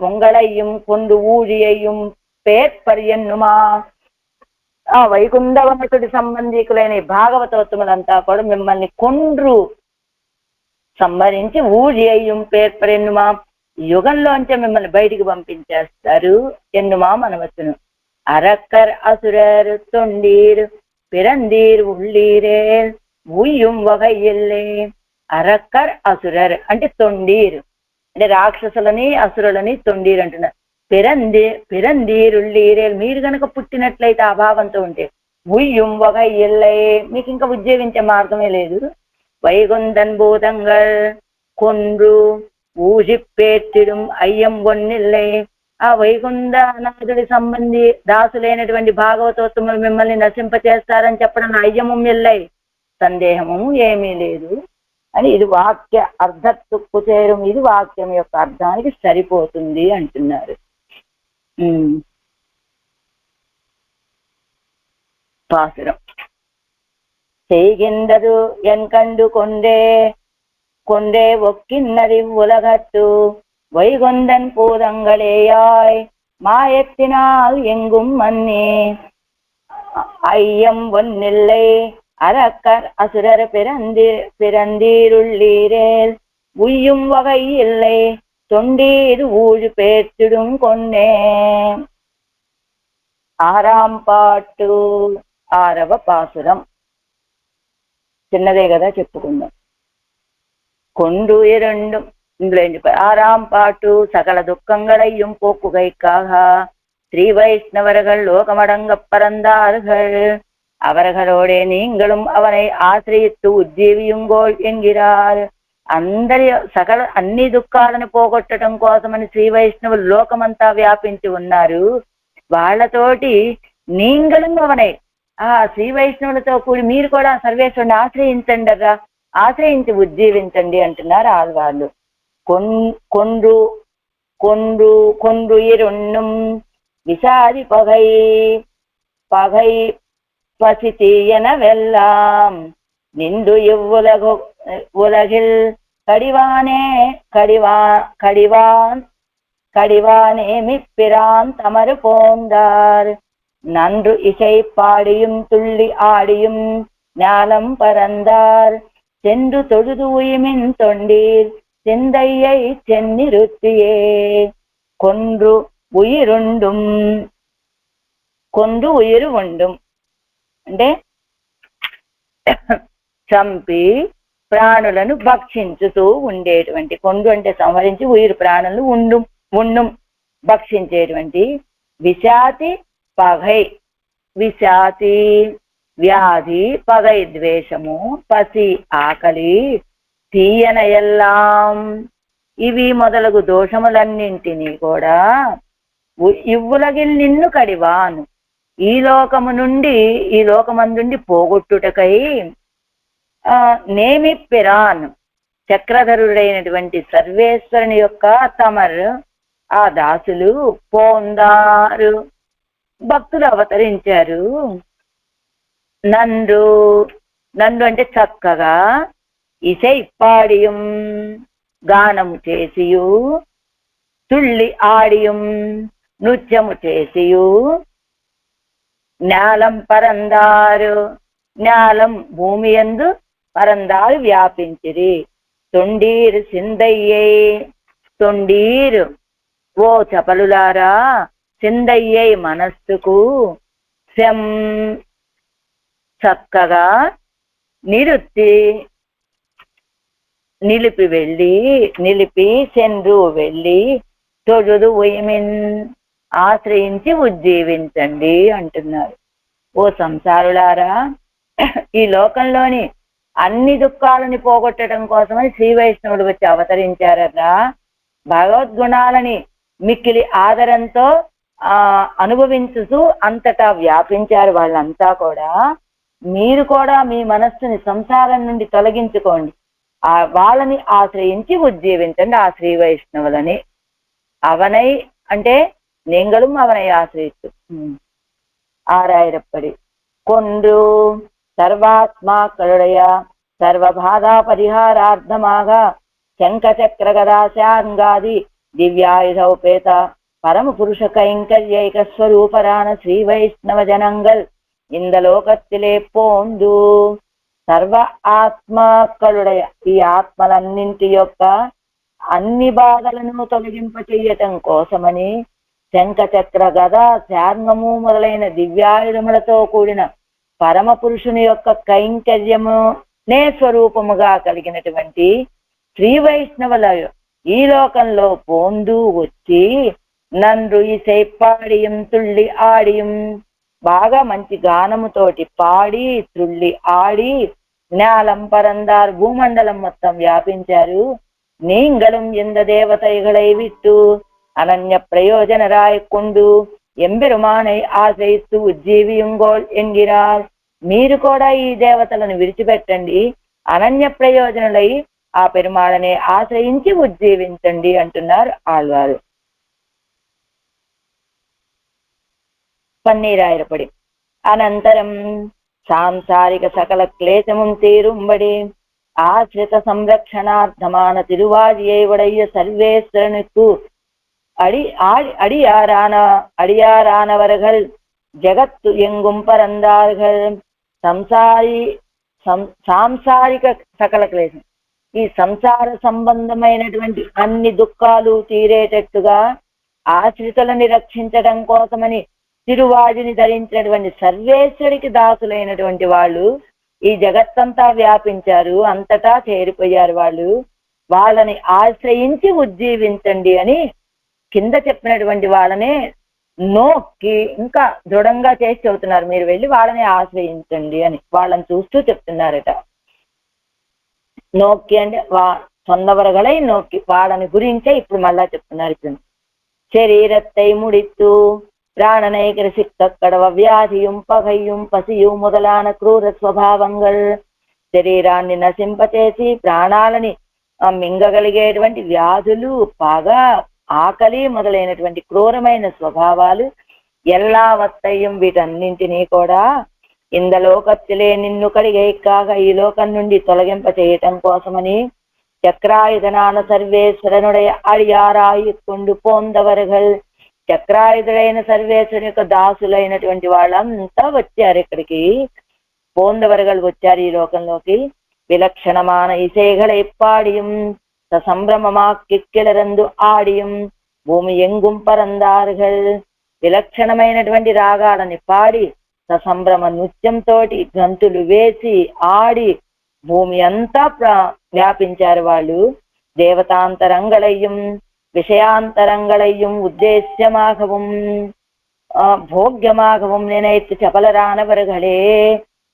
ఉంగళయ్యం కొండు ఊழிయయ్యం పేర్పర్యన్నుమా. ఆ వైకుంఠవనతుడి సంబంధికులైన భాగవతోత్తములంతా కూడా మిమ్మల్ని కొండ్రు సంహరించి ఊజి అయ్యం పేర్పరెన్నుమా, యుగంలోంచే మిమ్మల్ని బయటికి పంపించేస్తారు. ఎన్నుమా మనవచ్చును. అరక్కర్ అసురర్ తొండీర్ పిరందీర్ ఉళ్ళీరేల్ ఉయ్యం వగయ్యల్లే. అరక్కర్ అసురర్ అంటే తొండీర్ అంటే రాక్షసులని అసురులని తొండీర్ అంటున్నారు. పిరందీరుళ్ళీరేల్ మీరు కనుక పుట్టినట్లయితే ఆ భావంతో ఉంటే ఉయ్యం వగయ్యల్లే, మీకు ఇంకా ఉజ్జీవించే మార్గమే లేదు. వైగుందన్ భూతంగల్ కొండ్రు ఊజిప్పేర్తిడం అయ్యం వన్నిల్లే, ఆ వైకుంఠనాథుడి సంబంధి దాసులైనటువంటి భాగవతోత్తములు మిమ్మల్ని నశింపచేస్తారని చెప్పడం అయ్యము ఎల్లై, సందేహము ఏమీ లేదు అని. ఇది వాక్య అర్థత్తుక్కు చేరం, ఇది వాక్యం యొక్క అర్థానికి సరిపోతుంది అంటున్నారు. పాసురం. செய்கின்றது என் கண்டு கொண்டே ஒக்கின்னறி உலகத்து வைகுந்தன் பூதங்களேயாய் மாயத்தினால் எங்கும் மன்னே ஐயம் ஒன்னில்லை அரக்கர் அசுரர் பிறந்தீருள்ளீரேல் உய்யும் வகை இல்லை தொண்டீர் ஊழு பேர்த்திடும் கொன்னே. ఆరాం పాటు 6వ పాసురం. చిన్నదే కదా చెప్పుకుందాం. కొండు இரண்டு ఇందులో ఏం చెప్పారు? ஆறாம் பாட்டு சகல துக்கங்களையும் போக்குகைக்காக ஸ்ரீ வைஷ்ணவர்கள் லோகமடங்க பறந்தார்கள், அவர்களோடே நீங்களும் அவனை ఆశ్రయిత్తు ఉజ్జీవియుంగోల్ ఎంగిరార్. అందరి అన్ని దుఃఖాలను పోగొట్టడం కోసమని శ్రీ వైష్ణవులు లోకమంతా వ్యాపించి ఉన్నారు. వాళ్ళతోటి నీంగళం అవనై ఆ శ్రీ వైష్ణవులతో కూడి మీరు కూడా సర్వేశ్వరుని ఆశ్రయించండి అర్రా, ఆశ్రయించి ఉజ్జీవించండి అంటున్నారు ఆళ్వార్లు. కొండ్రు ఇరుణ్ణం విషాది పగై பசி தீயன வெல்லாம் நின்று உலகில் கடிவானே கடிவானேமி பிரான் தமறு போந்தார் நன்று இசை பாடியும் துள்ளி ஆடியும் ஞாலம் பரந்தார் சென்று தொழுது உயிமின் தொண்டீர் சிந்தையை சென்னிருத்தியே கொன்று ఉయిరు ఉంடும் అంటే చంపి ప్రాణులను భక్షించుతూ ఉండేటువంటి కొండు అంటే సంహరించి ఉయిరు ప్రాణులను ఉండుం భక్షించేటువంటి విషాతి పగై విషాతి వ్యాధి పగై ద్వేషము పసి ఆకలి తీయన ఎల్లాం ఇవి మొదలగు దోషములన్నింటినీ కూడా ఇవ్వులగిల్ నిన్ను కడివాను ఈ లోకమందుండి పోగొట్టుటకై నేమి పిరాన్ చక్రధరుడైనటువంటి సర్వేశ్వరుని యొక్క తమర్ ఆ దాసులు పోందారు భక్తులు అవతరించారు నందు అంటే చక్కగా ఇసై పాడియం గానము చేసియు తుళ్ళి ఆడియం నృత్యము చేసియు జ్ఞాలం పరందారు జ్ఞాలం భూమి యందు పరందారు వ్యాపించిరి తొండీరు సిందయ్యై తొండీరు ఓ చపలులారా సిందయ్యై మనస్సుకు శం చక్కగా నిలిపి సెండ్రు వెళ్ళి తొడుదు ఉయిమిన్ ఆశ్రయించి ఉజ్జీవించండి అంటున్నారు. ఓ సంసారులారా, ఈ లోకంలోని అన్ని దుఃఖాలని పోగొట్టడం కోసమని శ్రీ వైష్ణవుడు వచ్చి అవతరించారట. భగవద్గుణాలని మిక్కిలి ఆదరంతో అనుభవించుతూ అంతటా వ్యాపించారు వాళ్ళంతా కూడా. మీరు కూడా మీ మనస్సుని సంసారం నుండి తొలగించుకోండి, వాళ్ళని ఆశ్రయించి ఉజ్జీవించండి. ఆ శ్రీ వైష్ణవులని అవనై అంటే நீங்களும் அவனை ஆசிரித்து ஆராயிரப்படி கொன்று சர்வாத்மாக்களுடைய சர்வபாதா பரிகாரார்த்தமாக శంఖ చక్ర గదాశాంగాది దివ్యాయుధోపేత పరమ పురుష కైంకర్యైక స్వరూపరాన శ్రీ వైష్ణవ జనంగల్ இந்த లోకத்திலே పోందు సర్వ ఆత్మకలుడయ ఈ ఆత్మలన్నింటి యొక్క అన్ని బాధలను తొలగింప చెయ్యటం కోసమని శంఖ చక్ర గద శార్ంగము మొదలైన దివ్యాయుధములతో కూడిన పరమ పురుషుని యొక్క కైంకర్యమునే స్వరూపముగా కలిగినటువంటి శ్రీ వైష్ణవుల ఈ లోకంలో పోందు వచ్చి నన్ను ఇసై పాడియం తుళ్ళి ఆడియం బాగా మంచి గానముతోటి పాడి తుళ్ళి ఆడి జ్ఞాలం పరందార్ భూమండలం మొత్తం వ్యాపించారు. நீங்களும் எந்த தேவதைகளை விட்டு அனன்ய பிரயோஜனராய் கொண்டு எம்பெருமானை ఆశ్రయిస్తూ ఉజ్జీవియుంగోల్ ఎన్గిరార్. మీరు కూడా ఈ దేవతలను విడిచిపెట్టండి, అనన్య ప్రయోజనులై ఆ పెరుమాళనే ఆశ్రయించి ఉజ్జీవించండి అంటున్నారు ఆళ్వారు. పన్నీరాయిరపడి అనంతరం సాంసారిక సకల క్లేశముం తీరుంబడి ஆசிரித சம்ரக்ஷணார்த்தமான திருவாதியை உடைய சர்வேஸ்வரனுக்கு அடியாரானவர்கள் ஜெகத்து எங்கும் பரந்தார்கள். సాంసారిక సకల క్లేశం, ఈ సంసార సంబంధమైనటువంటి అన్ని దుఃఖాలు తీరేటట్టుగా ఆశ్రితులని రక్షించడం కోసమని తిరువాదిని ధరించినటువంటి సర్వేశ్వరికి దాసులైనటువంటి వాళ్ళు ఈ జగత్తంతా వ్యాపించారు, అంతటా చేరిపోయారు. వాళ్ళని ఆశ్రయించి ఉజ్జీవించండి అని కింద చెప్పినటువంటి వాళ్ళనే నోక్కి ఇంకా దృఢంగా చేసి చెబుతున్నారు. మీరు వెళ్ళి వాళ్ళని ఆశ్రయించండి అని వాళ్ళని చూస్తూ చెప్తున్నారట. నోక్కి అంటే சொன்னவர்களை நோக்கி వాళ్ళని గురించే ఇప్పుడు మళ్ళా చెప్తున్నారు. ఇప్పుడు శరీరத்தை முடித்து ప్రాణனை கிரசிக்கடவ వ్యాధిயும் పగయ్యం పసిயும் మొదలైన క్రూర స్వభావంగల్ శరీరాన్ని నశింపచేసి ప్రాణాలని మింగగలిగేటువంటి వ్యాధులు, పగ, ఆకలి మొదలైనటువంటి క్రూరమైన స్వభావాలు ఎల్లా వత్తయ్యం వీటన్నింటినీ కూడా ఇందలోకత్తులే నిన్ను కడిగై కాగా ఈ లోకం నుండి తొలగింప చేయటం కోసమని చక్రాయుధనాన సర్వేశ్వరనుడయ అడియారాయి కొండు పోందవరగల్. చక్రాయుధుడైన సర్వేశ్వరుని యొక్క దాసులైనటువంటి వాళ్ళంతా వచ్చారు ఇక్కడికి, పోందవరగలు వచ్చారు ఈ లోకంలోకి. విలక్షణమాన ఇసేగళை பாடியும் సంభ్రమమా కిక్కిలరందు ఆడియం భూమి ఎంగుం పరందారుగల్. విలక్షణమైనటువంటి రాగాలని పాడి ససంభ్రమ నృత్యంతో గంతులు వేసి ఆడి భూమి అంతా వ్యాపించారు వాళ్ళు. దేవతాంతరంగళయ్యం விஷయాంతరంగళయ్యం ఉద్దేశ్యమాகவும் భోగ్యమాகவும் నినైతు చపలరానవరుగలే.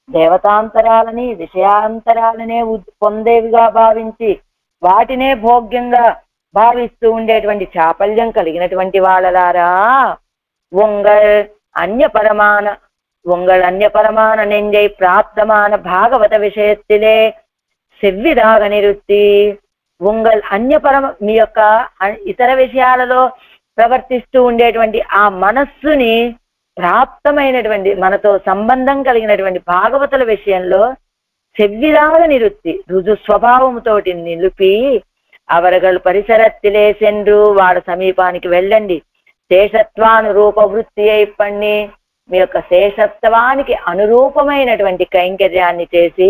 దేవతాంతరాలని విషయాంతరాలనే పొందేవిగా భావించి వాటినే భోగ్యంగా భావిస్తూ ఉండేటువంటి చాపల్యం కలిగినటువంటి వాళ్ళలారా, உங்கள் அந்நியபரமான நெஞ்சை பிராப்தமான பாகவத விஷயத்திலே செவ்விதாக నిరుత్తి. உங்கள் అన్యపరమ మీ యొక్క ఇతర విషయాలలో ప్రవర్తిస్తూ ఉండేటువంటి ఆ మనస్సుని ప్రాప్తమైనటువంటి మనతో సంబంధం కలిగినటువంటి భాగవతుల విషయంలో செவ்விதாக నిరుత్తి రుజు స్వభావముతోటి నిలిపి అవరగలు పరిసరత్తిలే సెండ్రు వాళ్ళ సమీపానికి వెళ్ళండి. శేషత్వానురూప వృత్తి అయిపండి మీ యొక్క శేషత్వానికి అనురూపమైనటువంటి కైంకర్యాన్ని చేసి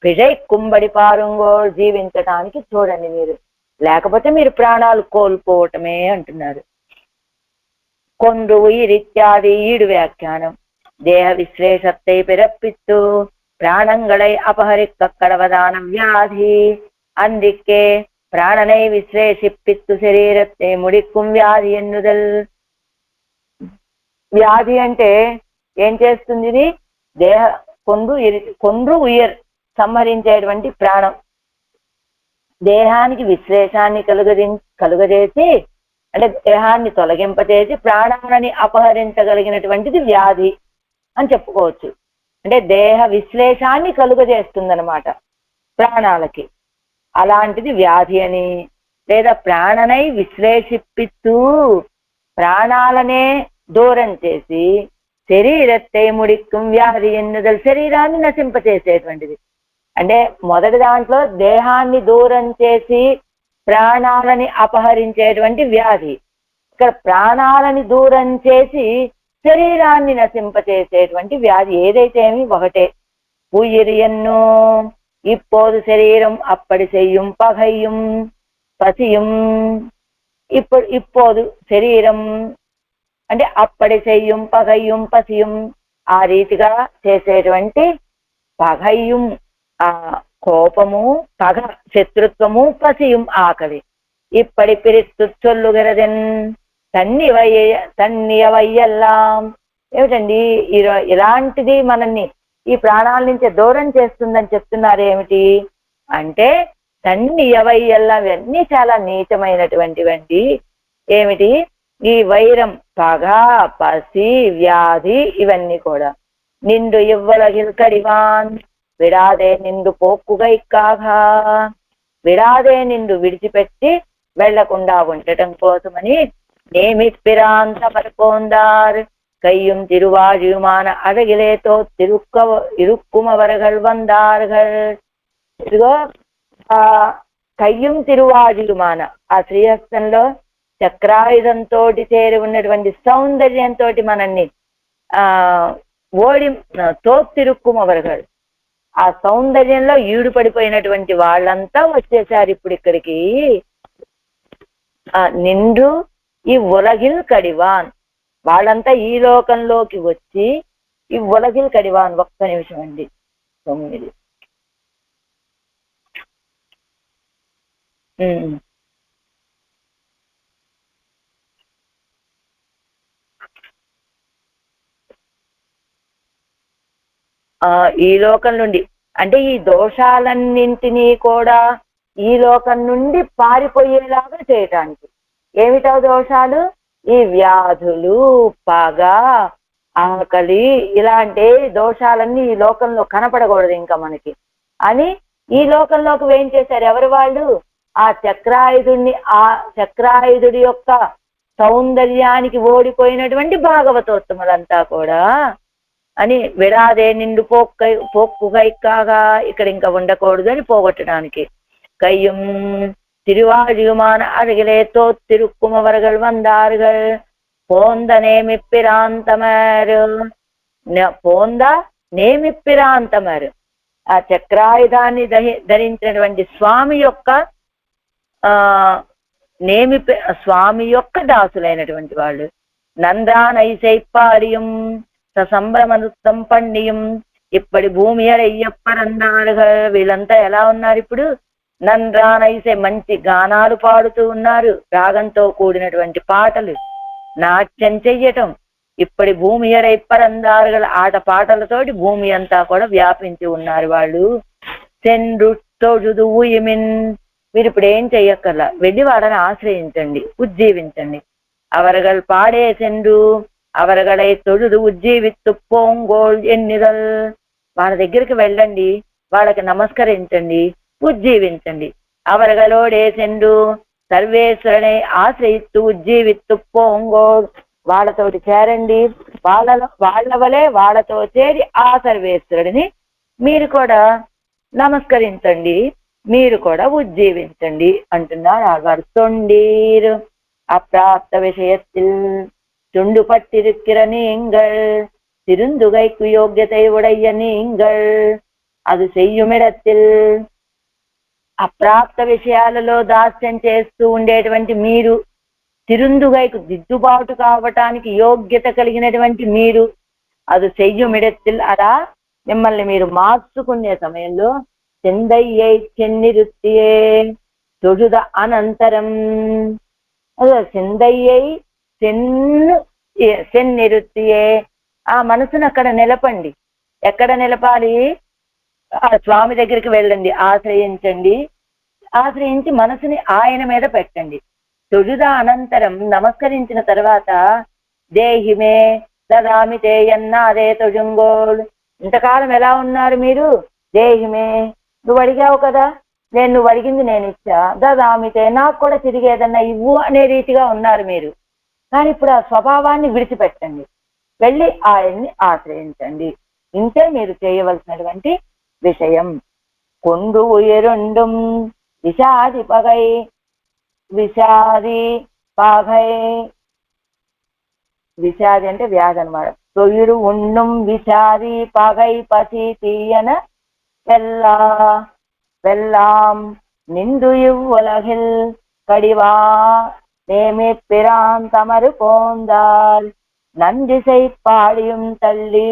విజయ్ కుంబడి పారుంగో జీవించటానికి చూడండి మీరు, లేకపోతే మీరు ప్రాణాలు కోల్పోవటమే అంటున్నారు. కొండ్రు ఉయిరిత్యాది ఈడు వ్యాఖ్యానం. దేహ విశ్లేషத்தை பிறப்பித்து ప్రాణంగళை అపహరిக்க கடவதான వ్యాధి. అందుకే ప్రాణனை విశ్లేషిప్పిత్తు శరీరத்தை ముడిక్కుం వ్యాధి ఎన్నుదల్. వ్యాధి అంటే ఏం చేస్తుంది? ఇది దేహ కొండ్రు ఉయర్ సంహరించేటువంటి ప్రాణం. దేహానికి విశ్లేషాన్ని కలుగజేసి అంటే దేహాన్ని తొలగింపచేసి ప్రాణాలని అపహరించగలిగినటువంటిది వ్యాధి అని చెప్పుకోవచ్చు. అంటే దేహ విశ్లేషాన్ని కలుగజేస్తుందన్నమాట ప్రాణాలకి, అలాంటిది వ్యాధి అని. లేదా ప్రాణనై విశ్లేషిప్పిత్తూ ప్రాణాలనే దూరం చేసి శరీరத்தை ముడిక్కుం వ్యాధి ఎన్నుదల్ శరీరాన్ని నశింపచేసేటువంటిది. అంటే మొదటి దాంట్లో దేహాన్ని దూరం చేసి ప్రాణాలని అపహరించేటువంటి వ్యాధి, ఇక్కడ ప్రాణాలని దూరం చేసి శరీరాన్ని నశింపచేసేటువంటి వ్యాధి. ఏదైతే ఏమి ఒకటే. ఉయిరియన్నో இப்போது శరీరం అప్పటి செய்யும் పగయ్యం పసియం. ఇప్పుడు శరీరం అంటే అప్పటి చెయ్యం పగయ్యం పసియం, ఆ రీతిగా చేసేటువంటి పగయ్యం ఆ కోపము, పగ శత్రుత్వము, పసియం ఆకలి. ఇప్పటి పిరిత్తు చొల్లుగరదెన్ తన్నియవయ్యల్లాం. ఏమిటండి ఇలాంటిది మనల్ని ఈ ప్రాణాల నుంచి దూరం చేస్తుందని చెప్తున్నారు. ఏమిటి అంటే తన్నియవయ్యల్లా, ఇవన్నీ చాలా నీచమైనటువంటివండి. ఏమిటి? ఈ వైరం, పగ, పసి, వ్యాధి ఇవన్నీ కూడా. నిండు ఇవ్వలగిల్ కడివాన్ విడాదే నిండు పోక్కుగైక్కాగా. విడాదే నిండు విడిచిపెట్టి వెళ్లకుండా ఉండటం కోసమని నేమిత్పిరాంత పరుకోందార్ கையும் తిరువాజుమాన అడగిలేతో ఇరుక్కుమవరగల్ వందార్గల్. ఇదిగో ఆ కయ్యం తిరువాజుమాన, ఆ శ్రీహస్తంలో చక్రాయుధంతో చేరి ఉన్నటువంటి సౌందర్యంతో మనల్ని ఓడి తోత్తిరుక్కుమవరగల్. ఆ సౌందర్యంలో ఈడుపడిపోయినటువంటి వాళ్ళంతా వచ్చేసారు ఇప్పుడు ఇక్కడికి. నిండు ఈ ఉలగిల్ కడివాన్, వాళ్ళంతా ఈ లోకంలోకి వచ్చి ఈ ఉలగిల్ కడివాన్. ఒక్క నిమిషం అండి. 9 ఈ లోకం నుండి అంటే ఈ దోషాలన్నింటినీ కూడా ఈ లోకం నుండి పారిపోయేలాగా చేయటానికి. ఏమిటో దోషాలు? ఈ వ్యాధులు, పగ, ఆకలి, ఇలాంటి దోషాలన్నీ ఈ లోకంలో కనపడకూడదు ఇంకా మనకి అని ఈ లోకంలోకి ఏం చేశారు? ఎవరు వాళ్ళు? ఆ చక్రాయుధుడి యొక్క సౌందర్యానికి ఓడిపోయినటువంటి భాగవతోత్తములంతా కూడా అని విడాదే నిండు పోక్కుగైకాగా ఇక్కడ ఇంకా ఉండకూడదు అని పోగొట్టడానికి. கையும் திருவாழியுமான அருகிலே தோத்திருக்குமவர்கள் வந்தார்கள். போந்த నేమిప్పిరాంతమరు పోంద నేమిప్పిరాంతమరు. ఆ చక్రాయుధాన్ని ధరించినటువంటి స్వామి యొక్క స్వామి యొక్క దాసులైనటువంటి వాళ్ళు. నంద్రానైసైపాడియం ససంభ్రమనృత్తం పండియం. ఇప్పటి భూమి అయ్యప్పరందారుగా వీళ్ళంతా ఎలా ఉన్నారు ఇప్పుడు? నంద్రానైసే మంచి గానాలు పాడుతూ ఉన్నారు, రాగంతో కూడినటువంటి పాటలు, నాట్యం చెయ్యటం. ఇప్పటి భూమి ఎరైప్పరందారుగల ఆట పాటలతోటి భూమి అంతా కూడా వ్యాపించి ఉన్నారు వాళ్ళు. సెండ్రు తోజుదు ఊయమిన్. మీరు ఇప్పుడు ఏం చెయ్యక్కర్లా, వెళ్ళి వాళ్ళని ఆశ్రయించండి, ఉజ్జీవించండి. అవరగల్ పాడే సెండు అవరగలై తొழுது ఉజ్జీవిత్తు పోంగోల్ ఎన్నిరల్. వాళ్ళ దగ్గరికి వెళ్ళండి, వాళ్ళకి నమస్కరించండి, ఉజ్జీవించండి. అవరగలోడే సెండు సర్వేశ్వరుని ఆశ్రయిత్తు ఉజ్జీవిత్తు పోంగోల్. వాళ్ళతోటి చేరండి, వాళ్ళ వలె వాళ్ళతో చేరి ఆ సర్వేశ్వరుడిని మీరు కూడా నమస్కరించండి, మీరు కూడా ఉజ్జీవించండి అంటున్నారు ఆళ్వారు. తొండీర్ అప్రాప్త విషయத்தில் துண்டு பட்டிருக்கிற நீங்கள் திருந்துகைக்கு யோக்கியத்தை உடைய நீங்கள் அது செய்யுమిడத்தில். అప్రాప్త విషయాలలో దాస్యం చేస్తూ ఉండేటువంటి మీరు, తిరుందుగైకు దిద్దుబాటు కావటానికి యోగ్యత కలిగినటువంటి మీరు, అది చెయ్యుమిడத்தில் అలా మిమ్మల్ని మీరు మార్చుకునే సమయంలో చెందయ్యై చెన్నిరుత్తియే తొഴുத అనంతరం. అదే చెందయ్యై చెన్నిరుత్తియే. ఆ మనసును అక్కడ నిలపండి. ఎక్కడ నిలపాలి? ఆ స్వామి దగ్గరికి వెళ్ళండి, ఆశ్రయించండి. ఆశ్రయించి మనసుని ఆయన మీద పెట్టండి. తొഴുத అనంతరం నమస్కరించిన తర్వాత దేహిమే దదామి తేయన్నాదే తొజుంగోల్. ఇంతకాలం ఎలా ఉన్నారు మీరు? దేహిమే, నువ్వు అడిగావు కదా, నువ్వు అడిగింది నేను ఇచ్చా. దదామితే, నాకు కూడా తిరిగి ఏదన్నా ఇవ్వు అనే రీతిగా ఉన్నారు మీరు. కానీ ఇప్పుడు ఆ స్వభావాన్ని విడిచిపెట్టండి, వెళ్ళి ఆయన్ని ఆశ్రయించండి. ఇంతే మీరు చేయవలసినటువంటి విషయం. కొండు ఉయరుండుం విషాది పగై విషాది పగై. విషాది అంటే వ్యాధి అనమాట. తొయిరు ఉండుం విషాది పగై పసి తీయన வெல்லாம் நின்று இவ்வுலகில் கடிவா நேமி பிரான் தமறு போந்தால் நன்றிசை பாடியும் தள்ளி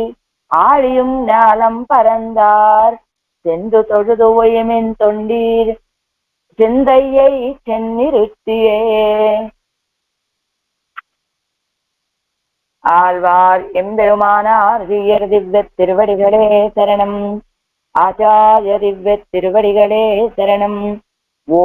ஆழியும் ஞாலம் பறந்தார் சென்று தொழுது ஒயமின் தொண்டீர் சிந்தையை சென்னிருத்தியே. ஆழ்வார் எம்பெருமானார் திவ்ய திருவடிகளே சரணம். ஆச்சாரிய திவ்ய திருவடிகளே சரணம். ஓ